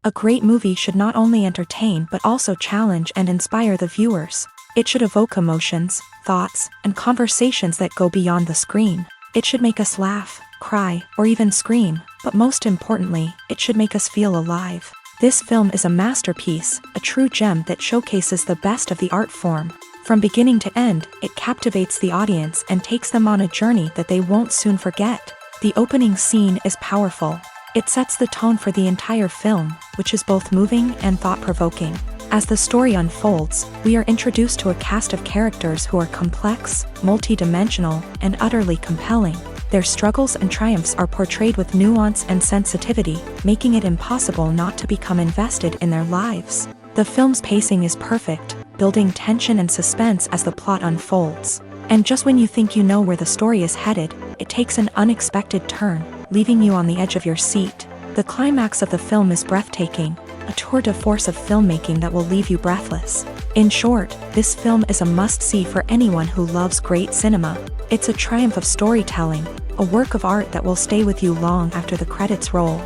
A great movie should not only entertain but also challenge and inspire the viewers. It should evoke emotions, thoughts, and conversations that go beyond the screen. It should make us laugh, cry, or even scream, but most importantly, it should make us feel alive. This film is a masterpiece, a true gem that showcases the best of the art form. From beginning to end, it captivates the audience and takes them on a journey that they won't soon forget. The opening scene is powerful. It sets the tone for the entire film, which is both moving and thought-provoking. As the story unfolds, we are introduced to a cast of characters who are complex, multi-dimensional, and utterly compelling. Their struggles and triumphs are portrayed with nuance and sensitivity, making it impossible not to become invested in their lives. The film's pacing is perfect, building tension and suspense as the plot unfolds. And just when you think you know where the story is headed, it takes an unexpected turn, leaving you on the edge of your seat. The climax of the film is breathtaking, a tour de force of filmmaking that will leave you breathless. In short, this film is a must-see for anyone who loves great cinema. It's a triumph of storytelling, a work of art that will stay with you long after the credits roll.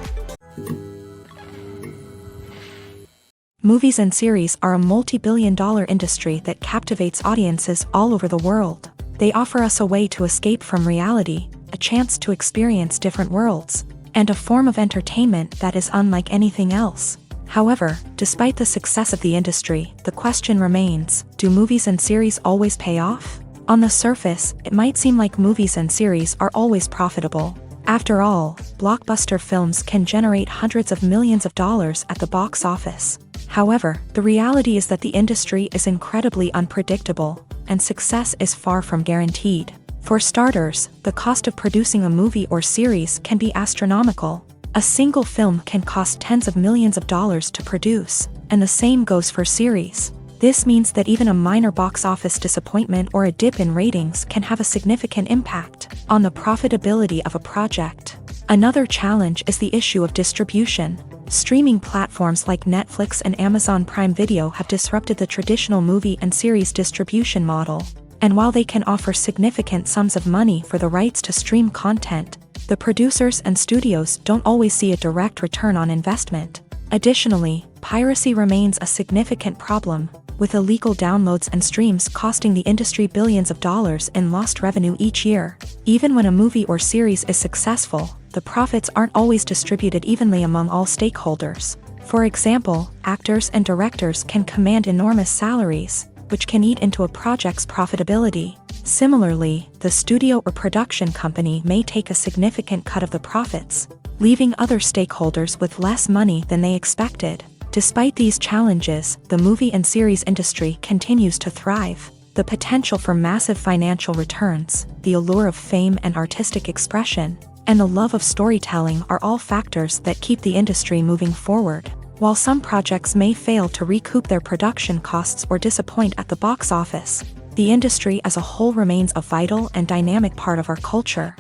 Movies and series are a multi-billion-dollar industry that captivates audiences all over the world. They offer us a way to escape from reality, a chance to experience different worlds, and a form of entertainment that is unlike anything else. However, despite the success of the industry, the question remains, do movies and series always pay off? On the surface, it might seem like movies and series are always profitable. After all, blockbuster films can generate hundreds of millions of dollars at the box office. However, the reality is that the industry is incredibly unpredictable, and success is far from guaranteed. For starters, the cost of producing a movie or series can be astronomical. A single film can cost tens of millions of dollars to produce, and the same goes for series. This means that even a minor box office disappointment or a dip in ratings can have a significant impact on the profitability of a project. Another challenge is the issue of distribution. Streaming platforms like Netflix and Amazon Prime Video have disrupted the traditional movie and series distribution model. And while they can offer significant sums of money for the rights to stream content, the producers and studios don't always see a direct return on investment. Additionally, piracy remains a significant problem, with illegal downloads and streams costing the industry billions of dollars in lost revenue each year. Even when a movie or series is successful, the profits aren't always distributed evenly among all stakeholders. For example, actors and directors can command enormous salaries, which can eat into a project's profitability. Similarly, the studio or production company may take a significant cut of the profits, leaving other stakeholders with less money than they expected. Despite these challenges, the movie and series industry continues to thrive. The potential for massive financial returns, the allure of fame and artistic expression, and the love of storytelling are all factors that keep the industry moving forward. While some projects may fail to recoup their production costs or disappoint at the box office, the industry as a whole remains a vital and dynamic part of our culture.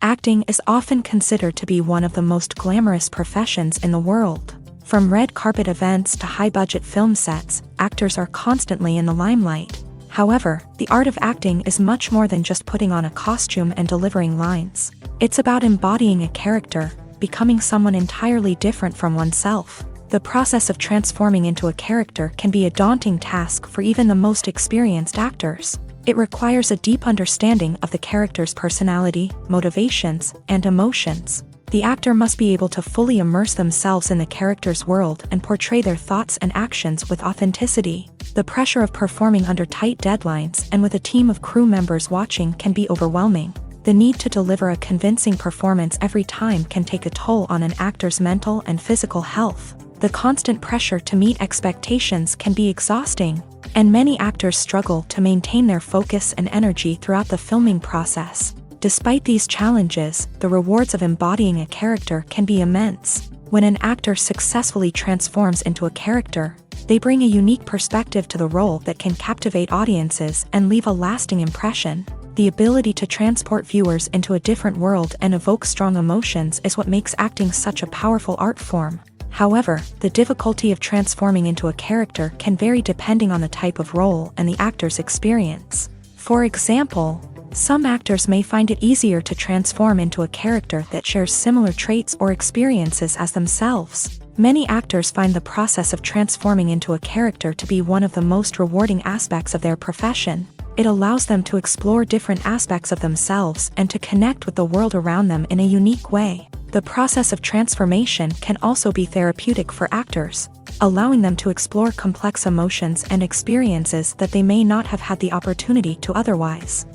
Acting is often considered to be one of the most glamorous professions in the world. From red carpet events to high-budget film sets, actors are constantly in the limelight. However, the art of acting is much more than just putting on a costume and delivering lines. It's about embodying a character, becoming someone entirely different from oneself. The process of transforming into a character can be a daunting task for even the most experienced actors. It requires a deep understanding of the character's personality, motivations, and emotions. The actor must be able to fully immerse themselves in the character's world and portray their thoughts and actions with authenticity. The pressure of performing under tight deadlines and with a team of crew members watching can be overwhelming. The need to deliver a convincing performance every time can take a toll on an actor's mental and physical health. The constant pressure to meet expectations can be exhausting, and many actors struggle to maintain their focus and energy throughout the filming process. Despite these challenges, the rewards of embodying a character can be immense. When an actor successfully transforms into a character, they bring a unique perspective to the role that can captivate audiences and leave a lasting impression. The ability to transport viewers into a different world and evoke strong emotions is what makes acting such a powerful art form. However, the difficulty of transforming into a character can vary depending on the type of role and the actor's experience. For example, Some actors may find it easier to transform into a character that shares similar traits or experiences as themselves. Many actors find the process of transforming into a character to be one of the most rewarding aspects of their profession. It allows them to explore different aspects of themselves and to connect with the world around them in a unique way. The process of transformation can also be therapeutic for actors, allowing them to explore complex emotions and experiences that they may not have had the opportunity to otherwise.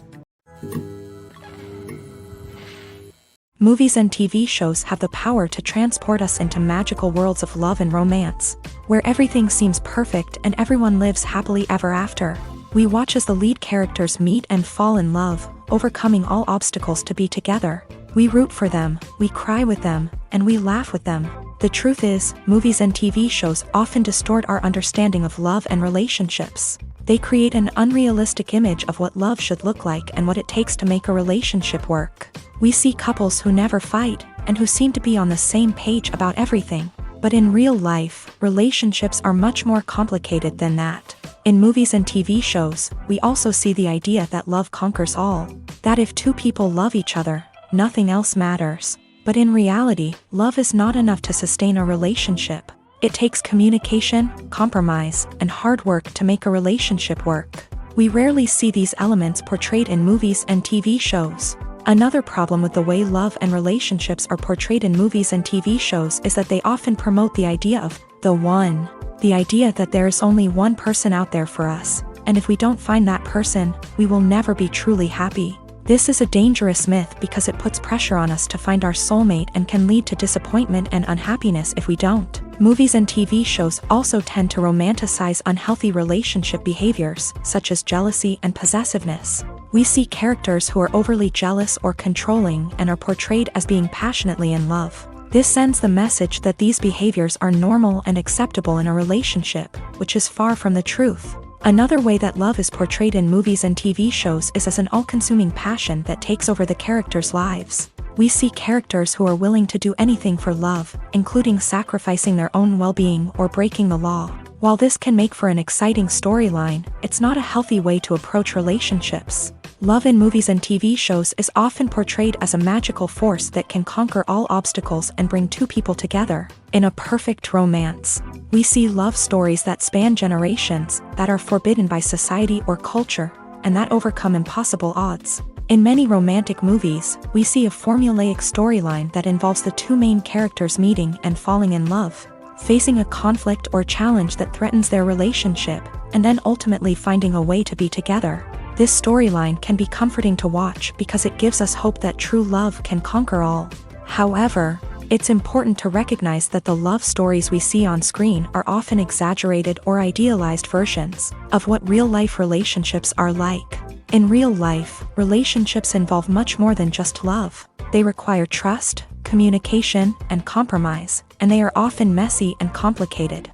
Movies and TV shows have the power to transport us into magical worlds of love and romance, where everything seems perfect and everyone lives happily ever after. We watch as the lead characters meet and fall in love, overcoming all obstacles to be together. We root for them, we cry with them, and we laugh with them. The truth is, movies and TV shows often distort our understanding of love and relationships. They create an unrealistic image of what love should look like and what it takes to make a relationship work. We see couples who never fight, and who seem to be on the same page about everything. But in real life, relationships are much more complicated than that. In movies and TV shows, we also see the idea that love conquers all. That if two people love each other, nothing else matters. But in reality, love is not enough to sustain a relationship. It takes communication, compromise, and hard work to make a relationship work. We rarely see these elements portrayed in movies and TV shows. Another problem with the way love and relationships are portrayed in movies and TV shows is that they often promote the idea of the one. The idea that there is only one person out there for us, and if we don't find that person, we will never be truly happy. This is a dangerous myth because it puts pressure on us to find our soulmate and can lead to disappointment and unhappiness if we don't. Movies and TV shows also tend to romanticize unhealthy relationship behaviors, such as jealousy and possessiveness. We see characters who are overly jealous or controlling and are portrayed as being passionately in love. This sends the message that these behaviors are normal and acceptable in a relationship, which is far from the truth. Another way that love is portrayed in movies and TV shows is as an all-consuming passion that takes over the characters' lives. We see characters who are willing to do anything for love, including sacrificing their own well-being or breaking the law. While this can make for an exciting storyline, it's not a healthy way to approach relationships. Love in movies and TV shows is often portrayed as a magical force that can conquer all obstacles and bring two people together. In a perfect romance, we see love stories that span generations, that are forbidden by society or culture, and that overcome impossible odds. In many romantic movies, we see a formulaic storyline that involves the two main characters meeting and falling in love, facing a conflict or challenge that threatens their relationship, and then ultimately finding a way to be together. This storyline can be comforting to watch because it gives us hope that true love can conquer all. However, it's important to recognize that the love stories we see on screen are often exaggerated or idealized versions of what real-life relationships are like. In real life, relationships involve much more than just love. They require trust, communication, and compromise, and they are often messy and complicated.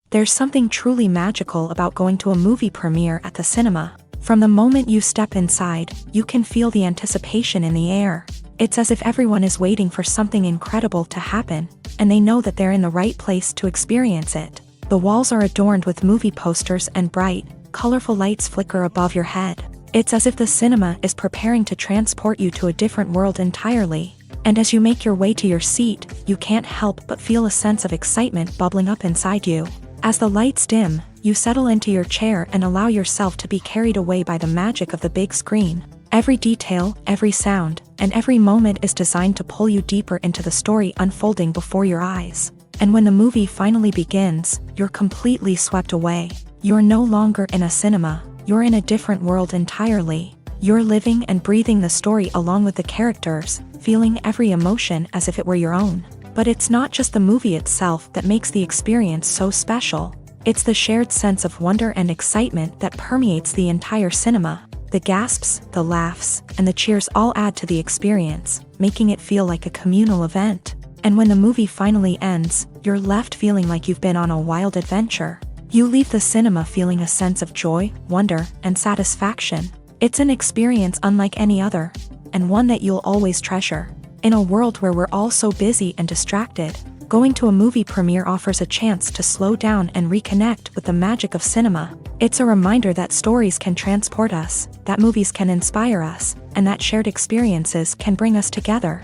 There's something truly magical about going to a movie premiere at the cinema. From the moment you step inside, you can feel the anticipation in the air. It's as if everyone is waiting for something incredible to happen, and they know that they're in the right place to experience it. The walls are adorned with movie posters and bright, colorful lights flicker above your head. It's as if the cinema is preparing to transport you to a different world entirely. And as you make your way to your seat, you can't help but feel a sense of excitement bubbling up inside you. As the lights dim, you settle into your chair and allow yourself to be carried away by the magic of the big screen. Every detail, every sound, and every moment is designed to pull you deeper into the story unfolding before your eyes. And when the movie finally begins, you're completely swept away. You're no longer in a cinema, you're in a different world entirely. You're living and breathing the story along with the characters, feeling every emotion as if it were your own. But it's not just the movie itself that makes the experience so special. It's the shared sense of wonder and excitement that permeates the entire cinema. The gasps, the laughs, and the cheers all add to the experience, making it feel like a communal event. And when the movie finally ends, you're left feeling like you've been on a wild adventure. You leave the cinema feeling a sense of joy, wonder, and satisfaction. It's an experience unlike any other, and one that you'll always treasure. In a world where we're all so busy and distracted, going to a movie premiere offers a chance to slow down and reconnect with the magic of cinema. It's a reminder that stories can transport us, that movies can inspire us, and that shared experiences can bring us together.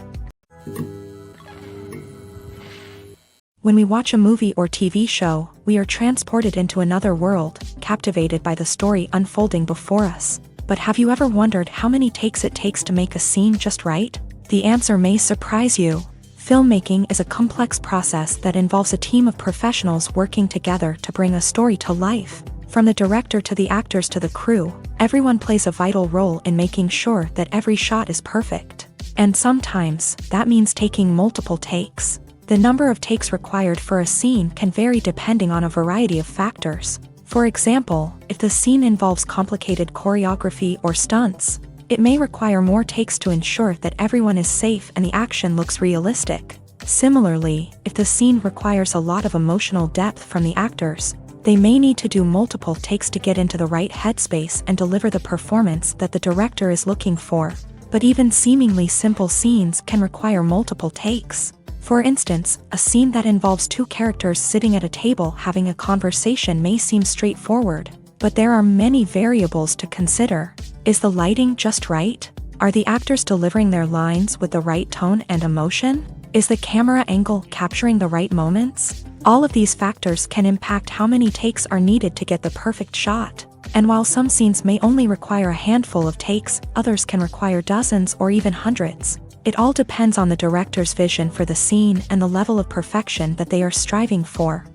When we watch a movie or TV show, we are transported into another world, captivated by the story unfolding before us. But have you ever wondered how many takes it takes to make a scene just right? The answer may surprise you. Filmmaking is a complex process that involves a team of professionals working together to bring a story to life. From the director to the actors to the crew, everyone plays a vital role in making sure that every shot is perfect. And sometimes, that means taking multiple takes. The number of takes required for a scene can vary depending on a variety of factors. For example, if the scene involves complicated choreography or stunts, it may require more takes to ensure that everyone is safe and the action looks realistic. Similarly, if the scene requires a lot of emotional depth from the actors, they may need to do multiple takes to get into the right headspace and deliver the performance that the director is looking for. But even seemingly simple scenes can require multiple takes. For instance, a scene that involves two characters sitting at a table having a conversation may seem straightforward, but there are many variables to consider. Is the lighting just right? Are the actors delivering their lines with the right tone and emotion? Is the camera angle capturing the right moments? All of these factors can impact how many takes are needed to get the perfect shot. And while some scenes may only require a handful of takes, others can require dozens or even hundreds. It all depends on the director's vision for the scene and the level of perfection that they are striving for.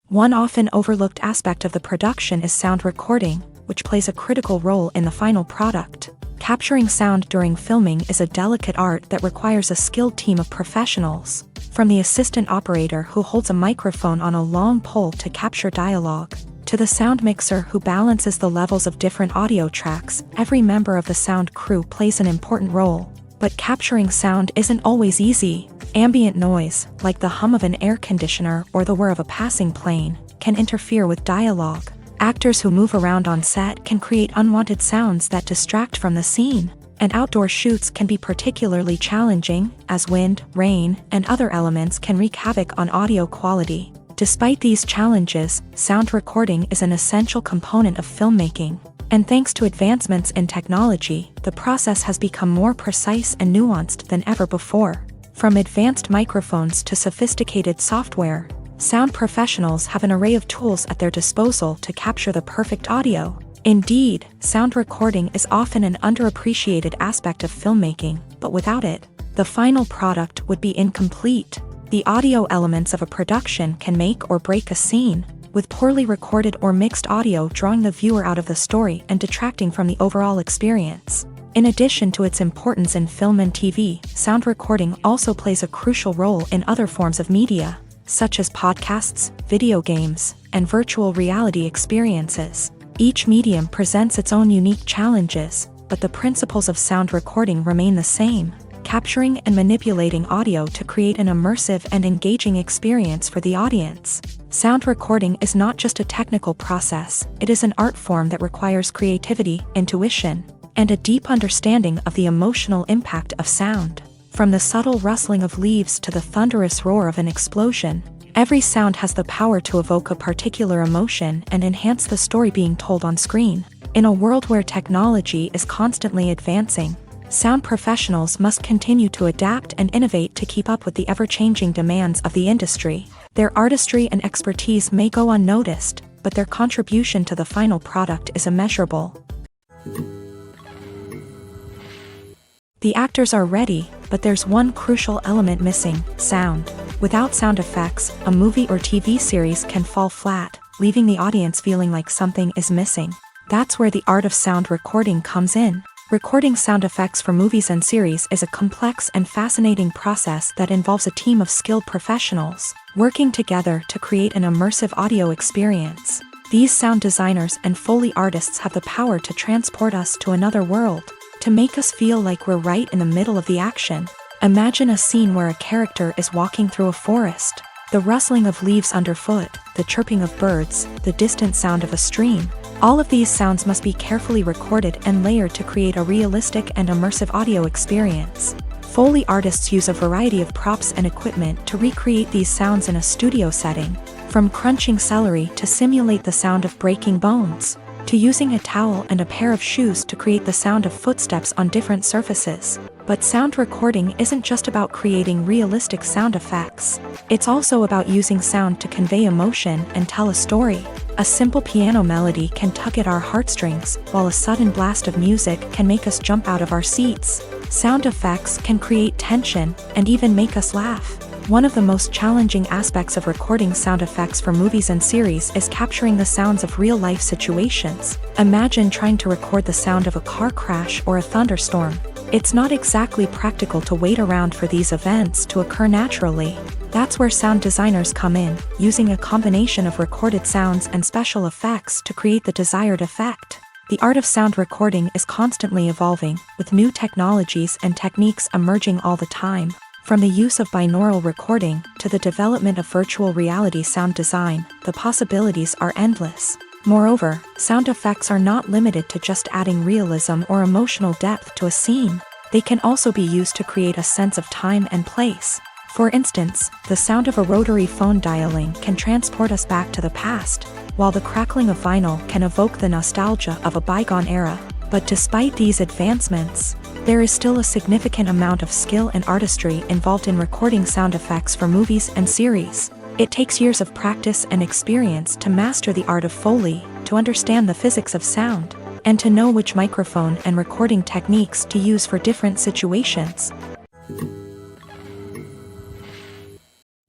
One often overlooked aspect of the production is sound recording, which plays a critical role in the final product. Capturing sound during filming is a delicate art that requires a skilled team of professionals. From the assistant operator who holds a microphone on a long pole to capture dialogue, to the sound mixer who balances the levels of different audio tracks, every member of the sound crew plays an important role. But capturing sound isn't always easy. Ambient noise, like the hum of an air conditioner or the whir of a passing plane, can interfere with dialogue. Actors who move around on set can create unwanted sounds that distract from the scene. And outdoor shoots can be particularly challenging, as wind, rain, and other elements can wreak havoc on audio quality. Despite these challenges, sound recording is an essential component of filmmaking. And thanks to advancements in technology, the process has become more precise and nuanced than ever before. From advanced microphones to sophisticated software, sound professionals have an array of tools at their disposal to capture the perfect audio. Indeed, sound recording is often an underappreciated aspect of filmmaking, but without it, the final product would be incomplete. The audio elements of a production can make or break a scene, with poorly recorded or mixed audio drawing the viewer out of the story and detracting from the overall experience. In addition to its importance in film and TV, sound recording also plays a crucial role in other forms of media, such as podcasts, video games, and virtual reality experiences. Each medium presents its own unique challenges, but the principles of sound recording remain the same, capturing and manipulating audio to create an immersive and engaging experience for the audience. Sound recording is not just a technical process, it is an art form that requires creativity, intuition, and a deep understanding of the emotional impact of sound. From the subtle rustling of leaves to the thunderous roar of an explosion, every sound has the power to evoke a particular emotion and enhance the story being told on screen. In a world where technology is constantly advancing, sound professionals must continue to adapt and innovate to keep up with the ever-changing demands of the industry. Their artistry and expertise may go unnoticed, but their contribution to the final product is immeasurable. The actors are ready, but there's one crucial element missing: sound. Without sound effects, a movie or TV series can fall flat, leaving the audience feeling like something is missing. That's where the art of sound recording comes in. Recording sound effects for movies and series is a complex and fascinating process that involves a team of skilled professionals working together to create an immersive audio experience. These sound designers and Foley artists have the power to transport us to another world, to make us feel like we're right in the middle of the action. Imagine a scene where a character is walking through a forest. The rustling of leaves underfoot, the chirping of birds, the distant sound of a stream. All of these sounds must be carefully recorded and layered to create a realistic and immersive audio experience. Foley artists use a variety of props and equipment to recreate these sounds in a studio setting, From crunching celery to simulate the sound of breaking bones, to using a towel and a pair of shoes to create the sound of footsteps on different surfaces. But sound recording isn't just about creating realistic sound effects. It's also about using sound to convey emotion and tell a story. A simple piano melody can tug at our heartstrings, while a sudden blast of music can make us jump out of our seats. Sound effects can create tension and even make us laugh. One of the most challenging aspects of recording sound effects for movies and series is capturing the sounds of real-life situations. Imagine trying to record the sound of a car crash or a thunderstorm. It's not exactly practical to wait around for these events to occur naturally. That's where sound designers come in, using a combination of recorded sounds and special effects to create the desired effect. The art of sound recording is constantly evolving, with new technologies and techniques emerging all the time. From the use of binaural recording to the development of virtual reality sound design, the possibilities are endless. Moreover, sound effects are not limited to just adding realism or emotional depth to a scene. They can also be used to create a sense of time and place. For instance, the sound of a rotary phone dialing can transport us back to the past, while the crackling of vinyl can evoke the nostalgia of a bygone era. But despite these advancements, there is still a significant amount of skill and artistry involved in recording sound effects for movies and series. It takes years of practice and experience to master the art of Foley, to understand the physics of sound, and to know which microphone and recording techniques to use for different situations.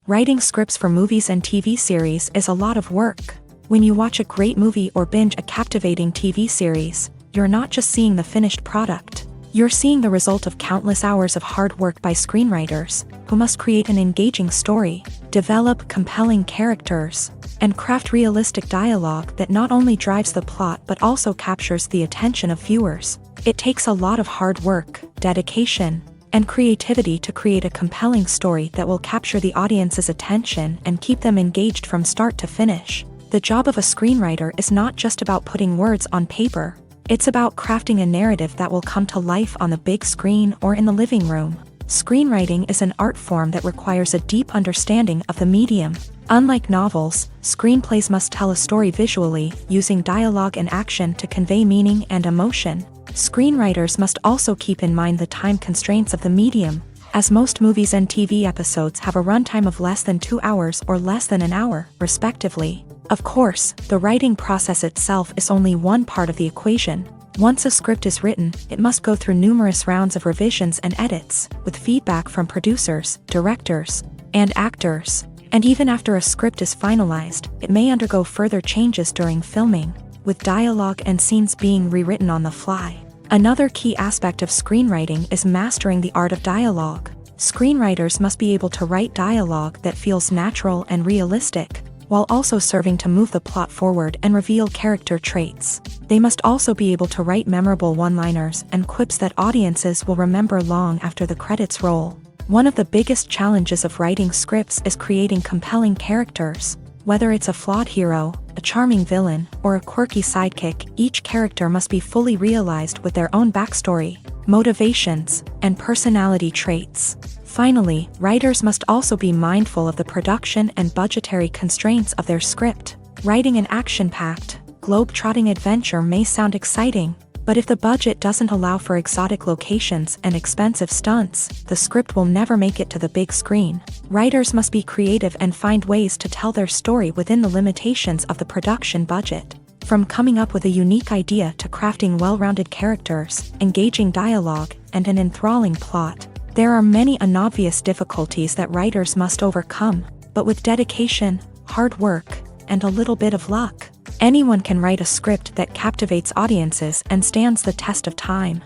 Writing scripts for movies and TV series is a lot of work. When you watch a great movie or binge a captivating TV series, you're not just seeing the finished product. You're seeing the result of countless hours of hard work by screenwriters, who must create an engaging story, develop compelling characters, and craft realistic dialogue that not only drives the plot but also captures the attention of viewers. It takes a lot of hard work, dedication, and creativity to create a compelling story that will capture the audience's attention and keep them engaged from start to finish. The job of a screenwriter is not just about putting words on paper. It's about crafting a narrative that will come to life on the big screen or in the living room. Screenwriting is an art form that requires a deep understanding of the medium. Unlike novels, screenplays must tell a story visually, using dialogue and action to convey meaning and emotion. Screenwriters must also keep in mind the time constraints of the medium, as most movies and TV episodes have a runtime of less than 2 hours or less than an hour, respectively. Of course, the writing process itself is only one part of the equation. Once a script is written, it must go through numerous rounds of revisions and edits, with feedback from producers, directors, and actors. And even after a script is finalized, it may undergo further changes during filming, with dialogue and scenes being rewritten on the fly. Another key aspect of screenwriting is mastering the art of dialogue. Screenwriters must be able to write dialogue that feels natural and realistic, while also serving to move the plot forward and reveal character traits. They must also be able to write memorable one-liners and quips that audiences will remember long after the credits roll. One of the biggest challenges of writing scripts is creating compelling characters. Whether it's a flawed hero, a charming villain, or a quirky sidekick, each character must be fully realized with their own backstory, motivations, and personality traits. Finally, writers must also be mindful of the production and budgetary constraints of their script. Writing an action-packed, globe-trotting adventure may sound exciting, but if the budget doesn't allow for exotic locations and expensive stunts, the script will never make it to the big screen. Writers must be creative and find ways to tell their story within the limitations of the production budget. From coming up with a unique idea to crafting well-rounded characters, engaging dialogue, and an enthralling plot, there are many unobvious difficulties that writers must overcome, but with dedication, hard work, and a little bit of luck, anyone can write a script that captivates audiences and stands the test of time.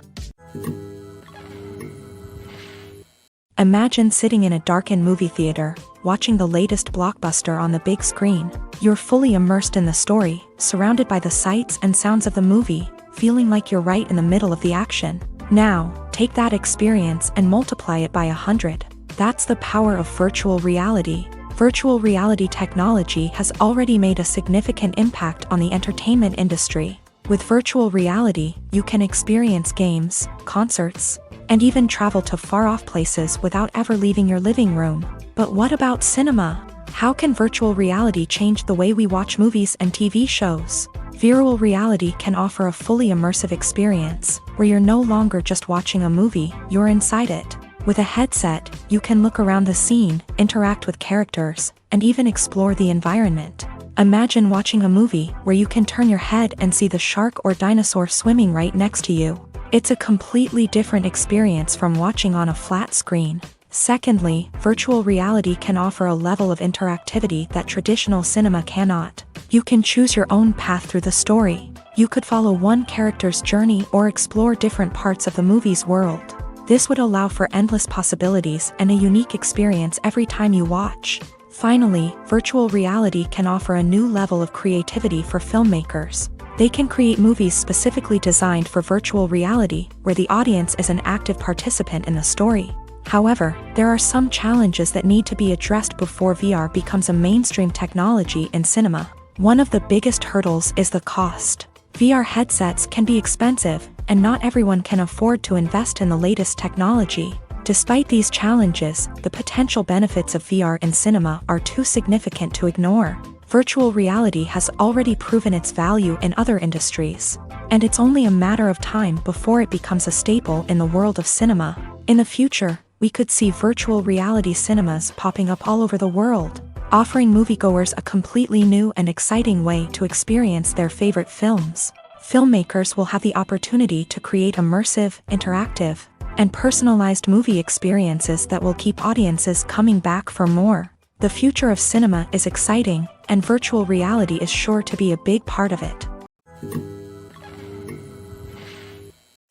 Imagine sitting in a darkened movie theater, watching the latest blockbuster on the big screen. You're fully immersed in the story, surrounded by the sights and sounds of the movie, feeling like you're right in the middle of the action. Now, take that experience and multiply it by 100. That's the power of virtual reality. Virtual reality technology has already made a significant impact on the entertainment industry. With virtual reality, you can experience games, concerts, and even travel to far-off places without ever leaving your living room. But what about cinema? How can virtual reality change the way we watch movies and TV shows? Virtual reality can offer a fully immersive experience, where you're no longer just watching a movie, you're inside it. With a headset, you can look around the scene, interact with characters, and even explore the environment. Imagine watching a movie where you can turn your head and see the shark or dinosaur swimming right next to you. It's a completely different experience from watching on a flat screen. Secondly, virtual reality can offer a level of interactivity that traditional cinema cannot. You can choose your own path through the story. You could follow one character's journey or explore different parts of the movie's world. This would allow for endless possibilities and a unique experience every time you watch. Finally, virtual reality can offer a new level of creativity for filmmakers. They can create movies specifically designed for virtual reality, where the audience is an active participant in the story. However, there are some challenges that need to be addressed before VR becomes a mainstream technology in cinema. One of the biggest hurdles is the cost. VR headsets can be expensive, and not everyone can afford to invest in the latest technology. Despite these challenges, the potential benefits of VR in cinema are too significant to ignore. Virtual reality has already proven its value in other industries, and it's only a matter of time before it becomes a staple in the world of cinema. In the future, we could see virtual reality cinemas popping up all over the world, offering moviegoers a completely new and exciting way to experience their favorite films. Filmmakers will have the opportunity to create immersive, interactive, and personalized movie experiences that will keep audiences coming back for more. The future of cinema is exciting, and virtual reality is sure to be a big part of it.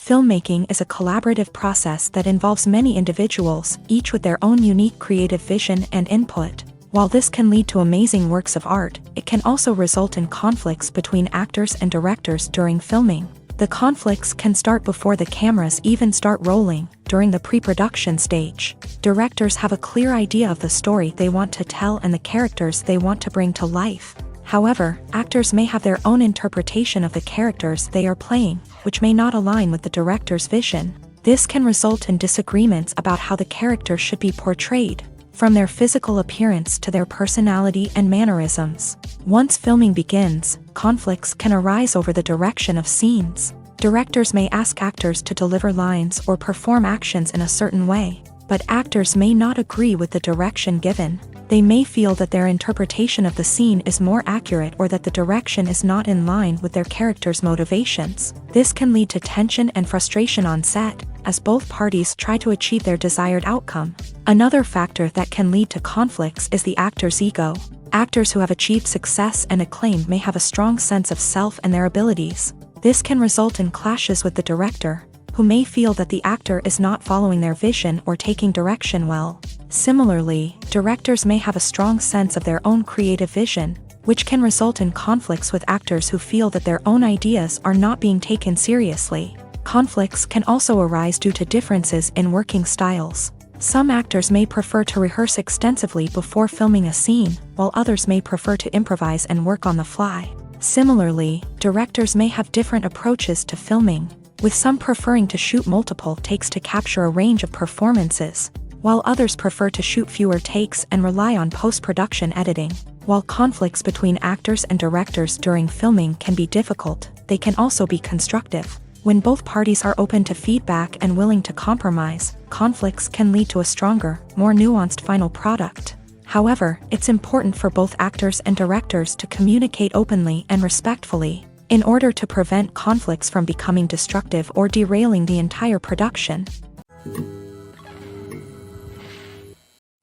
Filmmaking is a collaborative process that involves many individuals, each with their own unique creative vision and input. While this can lead to amazing works of art, it can also result in conflicts between actors and directors during filming. The conflicts can start before the cameras even start rolling, during the pre-production stage. Directors have a clear idea of the story they want to tell and the characters they want to bring to life. However, actors may have their own interpretation of the characters they are playing, which may not align with the director's vision. This can result in disagreements about how the character should be portrayed, from their physical appearance to their personality and mannerisms. Once filming begins, conflicts can arise over the direction of scenes. Directors may ask actors to deliver lines or perform actions in a certain way, but actors may not agree with the direction given. They may feel that their interpretation of the scene is more accurate or that the direction is not in line with their character's motivations. This can lead to tension and frustration on set, as both parties try to achieve their desired outcome. Another factor that can lead to conflicts is the actor's ego. Actors who have achieved success and acclaim may have a strong sense of self and their abilities. This can result in clashes with the director, who may feel that the actor is not following their vision or taking direction well. Similarly, directors may have a strong sense of their own creative vision, which can result in conflicts with actors who feel that their own ideas are not being taken seriously. Conflicts can also arise due to differences in working styles. Some actors may prefer to rehearse extensively before filming a scene, while others may prefer to improvise and work on the fly. Similarly, directors may have different approaches to filming, with some preferring to shoot multiple takes to capture a range of performances, while others prefer to shoot fewer takes and rely on post-production editing. While conflicts between actors and directors during filming can be difficult, they can also be constructive. When both parties are open to feedback and willing to compromise, conflicts can lead to a stronger, more nuanced final product. However, it's important for both actors and directors to communicate openly and respectfully, in order to prevent conflicts from becoming destructive or derailing the entire production.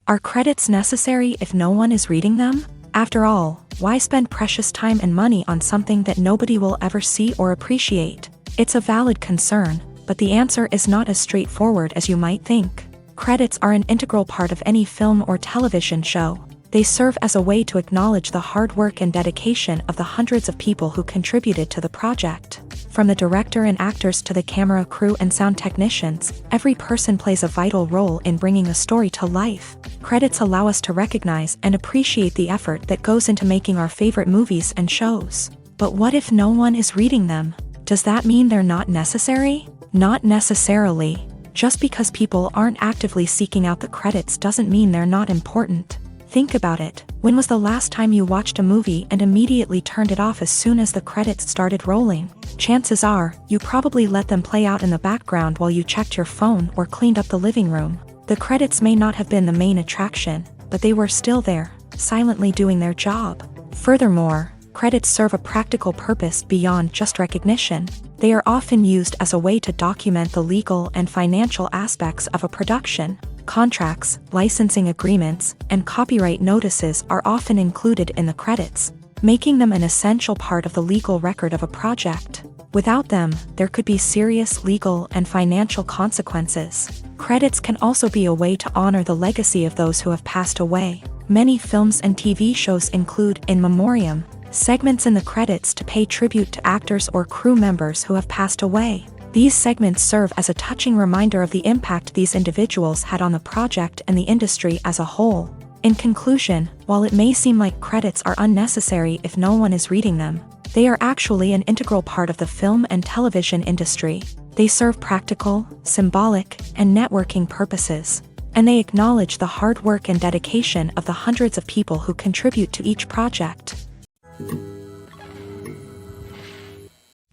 Are credits necessary if no one is reading them? After all, why spend precious time and money on something that nobody will ever see or appreciate? It's a valid concern, but the answer is not as straightforward as you might think. Credits are an integral part of any film or television show. They serve as a way to acknowledge the hard work and dedication of the hundreds of people who contributed to the project. From the director and actors to the camera crew and sound technicians, every person plays a vital role in bringing a story to life. Credits allow us to recognize and appreciate the effort that goes into making our favorite movies and shows. But what if no one is reading them? Does that mean they're not necessary? Not necessarily. Just because people aren't actively seeking out the credits doesn't mean they're not important. Think about it. When was the last time you watched a movie and immediately turned it off as soon as the credits started rolling? Chances are, you probably let them play out in the background while you checked your phone or cleaned up the living room. The credits may not have been the main attraction, but they were still there, silently doing their job. Furthermore, credits serve a practical purpose beyond just recognition. They are often used as a way to document the legal and financial aspects of a production. Contracts, licensing agreements, and copyright notices are often included in the credits, making them an essential part of the legal record of a project. Without them, there could be serious legal and financial consequences. Credits can also be a way to honor the legacy of those who have passed away. Many films and TV shows include in memoriam segments in the credits to pay tribute to actors or crew members who have passed away. These segments serve as a touching reminder of the impact these individuals had on the project and the industry as a whole. In conclusion, while it may seem like credits are unnecessary if no one is reading them, they are actually an integral part of the film and television industry. They serve practical, symbolic, and networking purposes, and they acknowledge the hard work and dedication of the hundreds of people who contribute to each project.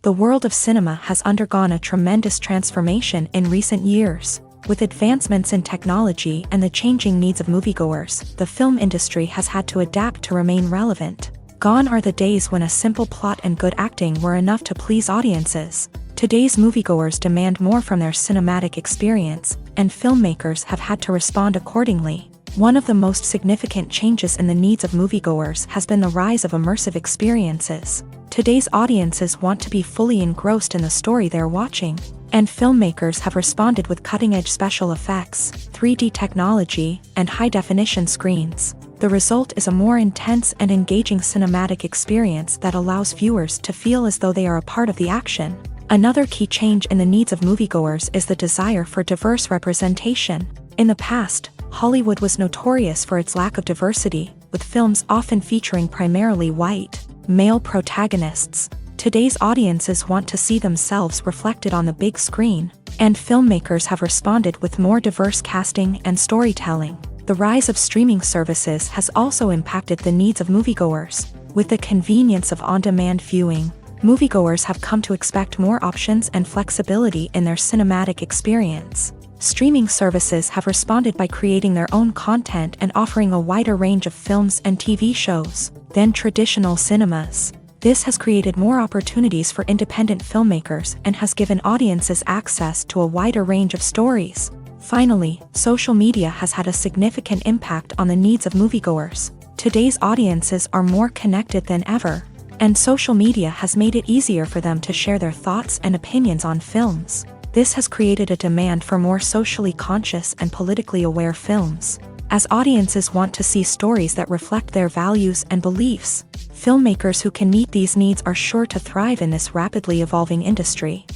The world of cinema has undergone a tremendous transformation in recent years. With advancements in technology and the changing needs of moviegoers, the film industry has had to adapt to remain relevant. Gone are the days when a simple plot and good acting were enough to please audiences. Today's moviegoers demand more from their cinematic experience, and filmmakers have had to respond accordingly. One of the most significant changes in the needs of moviegoers has been the rise of immersive experiences. Today's audiences want to be fully engrossed in the story they're watching, and filmmakers have responded with cutting-edge special effects, 3D technology, and high-definition screens. The result is a more intense and engaging cinematic experience that allows viewers to feel as though they are a part of the action. Another key change in the needs of moviegoers is the desire for diverse representation. In the past, Hollywood was notorious for its lack of diversity, with films often featuring primarily white, male protagonists. Today's audiences want to see themselves reflected on the big screen, and filmmakers have responded with more diverse casting and storytelling. The rise of streaming services has also impacted the needs of moviegoers. With the convenience of on-demand viewing, moviegoers have come to expect more options and flexibility in their cinematic experience. Streaming services have responded by creating their own content and offering a wider range of films and TV shows than traditional cinemas. This has created more opportunities for independent filmmakers and has given audiences access to a wider range of stories. Finally, social media has had a significant impact on the needs of moviegoers. Today's audiences are more connected than ever, and social media has made it easier for them to share their thoughts and opinions on films. This has created a demand for more socially conscious and politically aware films. As audiences want to see stories that reflect their values and beliefs, filmmakers who can meet these needs are sure to thrive in this rapidly evolving industry.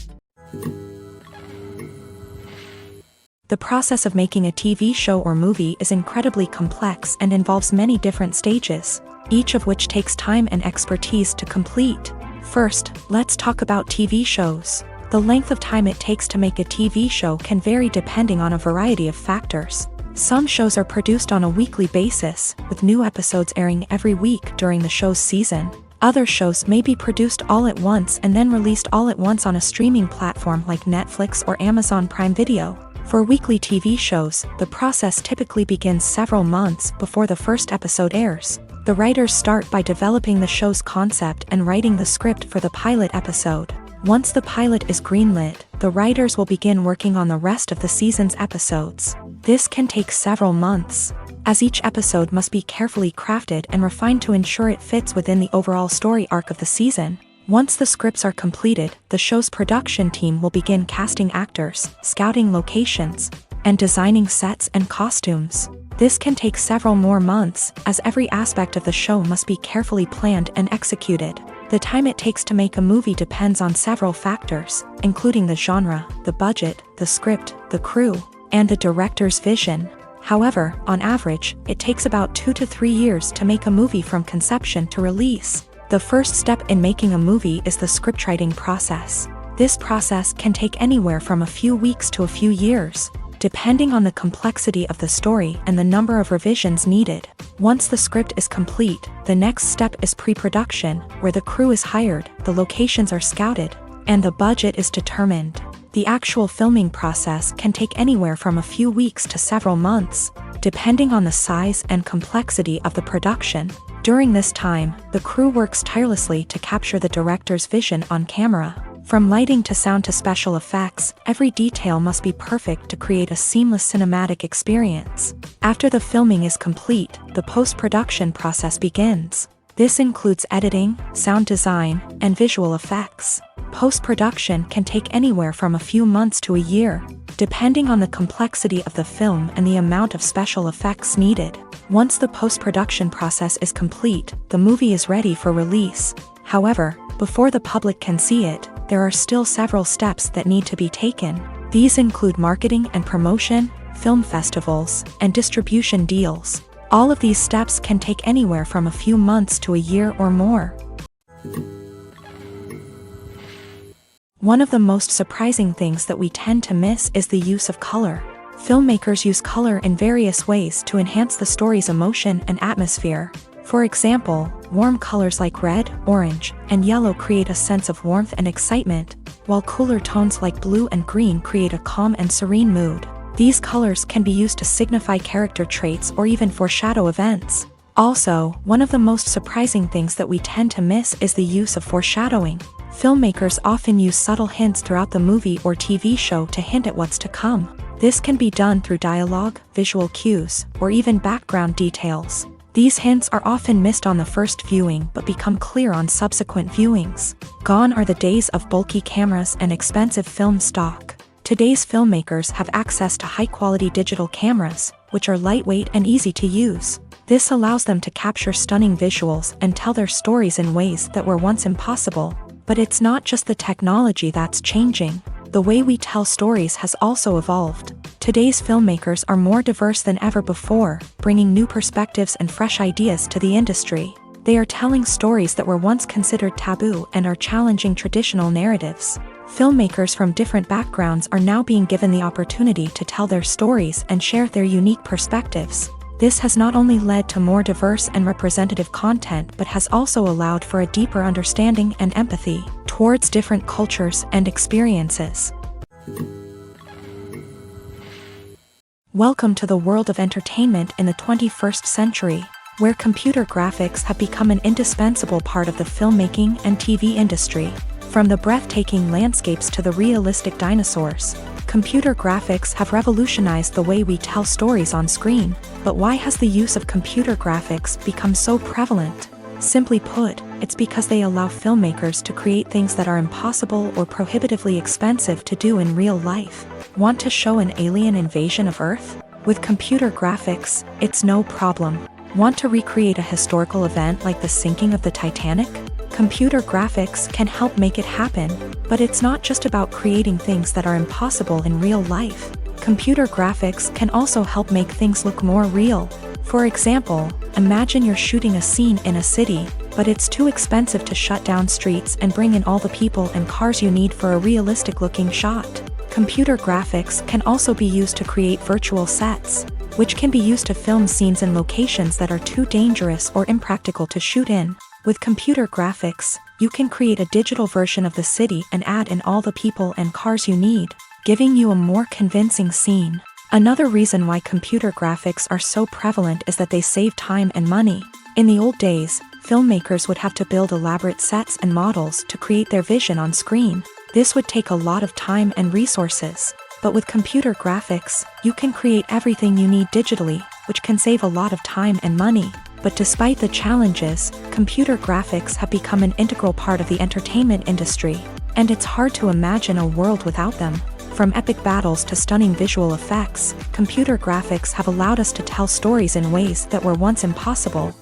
The process of making a TV show or movie is incredibly complex and involves many different stages, each of which takes time and expertise to complete. First, let's talk about TV shows. The length of time it takes to make a TV show can vary depending on a variety of factors. Some shows are produced on a weekly basis, with new episodes airing every week during the show's season. Other shows may be produced all at once and then released all at once on a streaming platform like Netflix or Amazon Prime Video. For weekly TV shows, the process typically begins several months before the first episode airs. The writers start by developing the show's concept and writing the script for the pilot episode. Once the pilot is greenlit, the writers will begin working on the rest of the season's episodes. This can take several months, as each episode must be carefully crafted and refined to ensure it fits within the overall story arc of the season. Once the scripts are completed, the show's production team will begin casting actors, scouting locations, and designing sets and costumes. This can take several more months, as every aspect of the show must be carefully planned and executed. The time it takes to make a movie depends on several factors, including the genre, the budget, the script, the crew, and the director's vision. However, on average, it takes about 2 to 3 years to make a movie from conception to release. The first step in making a movie is the scriptwriting process. This process can take anywhere from a few weeks to a few years. depending on the complexity of the story and the number of revisions needed. Once the script is complete, the next step is pre-production, where the crew is hired, the locations are scouted, and the budget is determined. The actual filming process can take anywhere from a few weeks to several months, depending on the size and complexity of the production. During this time, the crew works tirelessly to capture the director's vision on camera. From lighting to sound to special effects, every detail must be perfect to create a seamless cinematic experience. After the filming is complete, the post-production process begins. This includes editing, sound design, and visual effects. Post-production can take anywhere from a few months to a year, depending on the complexity of the film and the amount of special effects needed. Once the post-production process is complete, the movie is ready for release. However, before the public can see it, there are still several steps that need to be taken. These include marketing and promotion, film festivals, and distribution deals. All of these steps can take anywhere from a few months to a year or more. One of the most surprising things that we tend to miss is the use of color. Filmmakers use color in various ways to enhance the story's emotion and atmosphere. For example, warm colors like red, orange, and yellow create a sense of warmth and excitement, while cooler tones like blue and green create a calm and serene mood. These colors can be used to signify character traits or even foreshadow events. Also, one of the most surprising things that we tend to miss is the use of foreshadowing. Filmmakers often use subtle hints throughout the movie or TV show to hint at what's to come. This can be done through dialogue, visual cues, or even background details. These hints are often missed on the first viewing but become clear on subsequent viewings. Gone are the days of bulky cameras and expensive film stock. Today's filmmakers have access to high-quality digital cameras, which are lightweight and easy to use. This allows them to capture stunning visuals and tell their stories in ways that were once impossible. But it's not just the technology that's changing. The way we tell stories has also evolved. Today's filmmakers are more diverse than ever before, bringing new perspectives and fresh ideas to the industry. They are telling stories that were once considered taboo and are challenging traditional narratives. Filmmakers from different backgrounds are now being given the opportunity to tell their stories and share their unique perspectives. This has not only led to more diverse and representative content but has also allowed for a deeper understanding and empathy towards different cultures and experiences. Welcome to the world of entertainment in the 21st century, where computer graphics have become an indispensable part of the filmmaking and TV industry. From the breathtaking landscapes to the realistic dinosaurs, computer graphics have revolutionized the way we tell stories on screen. But why has the use of computer graphics become so prevalent? Simply put, it's because they allow filmmakers to create things that are impossible or prohibitively expensive to do in real life. Want to show an alien invasion of Earth? With computer graphics, it's no problem. Want to recreate a historical event like the sinking of the Titanic? Computer graphics can help make it happen. But it's not just about creating things that are impossible in real life. Computer graphics can also help make things look more real. For example, imagine you're shooting a scene in a city, but it's too expensive to shut down streets and bring in all the people and cars you need for a realistic-looking shot. Computer graphics can also be used to create virtual sets, which can be used to film scenes in locations that are too dangerous or impractical to shoot in. With computer graphics, you can create a digital version of the city and add in all the people and cars you need, giving you a more convincing scene. Another reason why computer graphics are so prevalent is that they save time and money. In the old days, filmmakers would have to build elaborate sets and models to create their vision on screen. This would take a lot of time and resources. But with computer graphics, you can create everything you need digitally, which can save a lot of time and money. But despite the challenges, computer graphics have become an integral part of the entertainment industry, and it's hard to imagine a world without them. From epic battles to stunning visual effects, computer graphics have allowed us to tell stories in ways that were once impossible.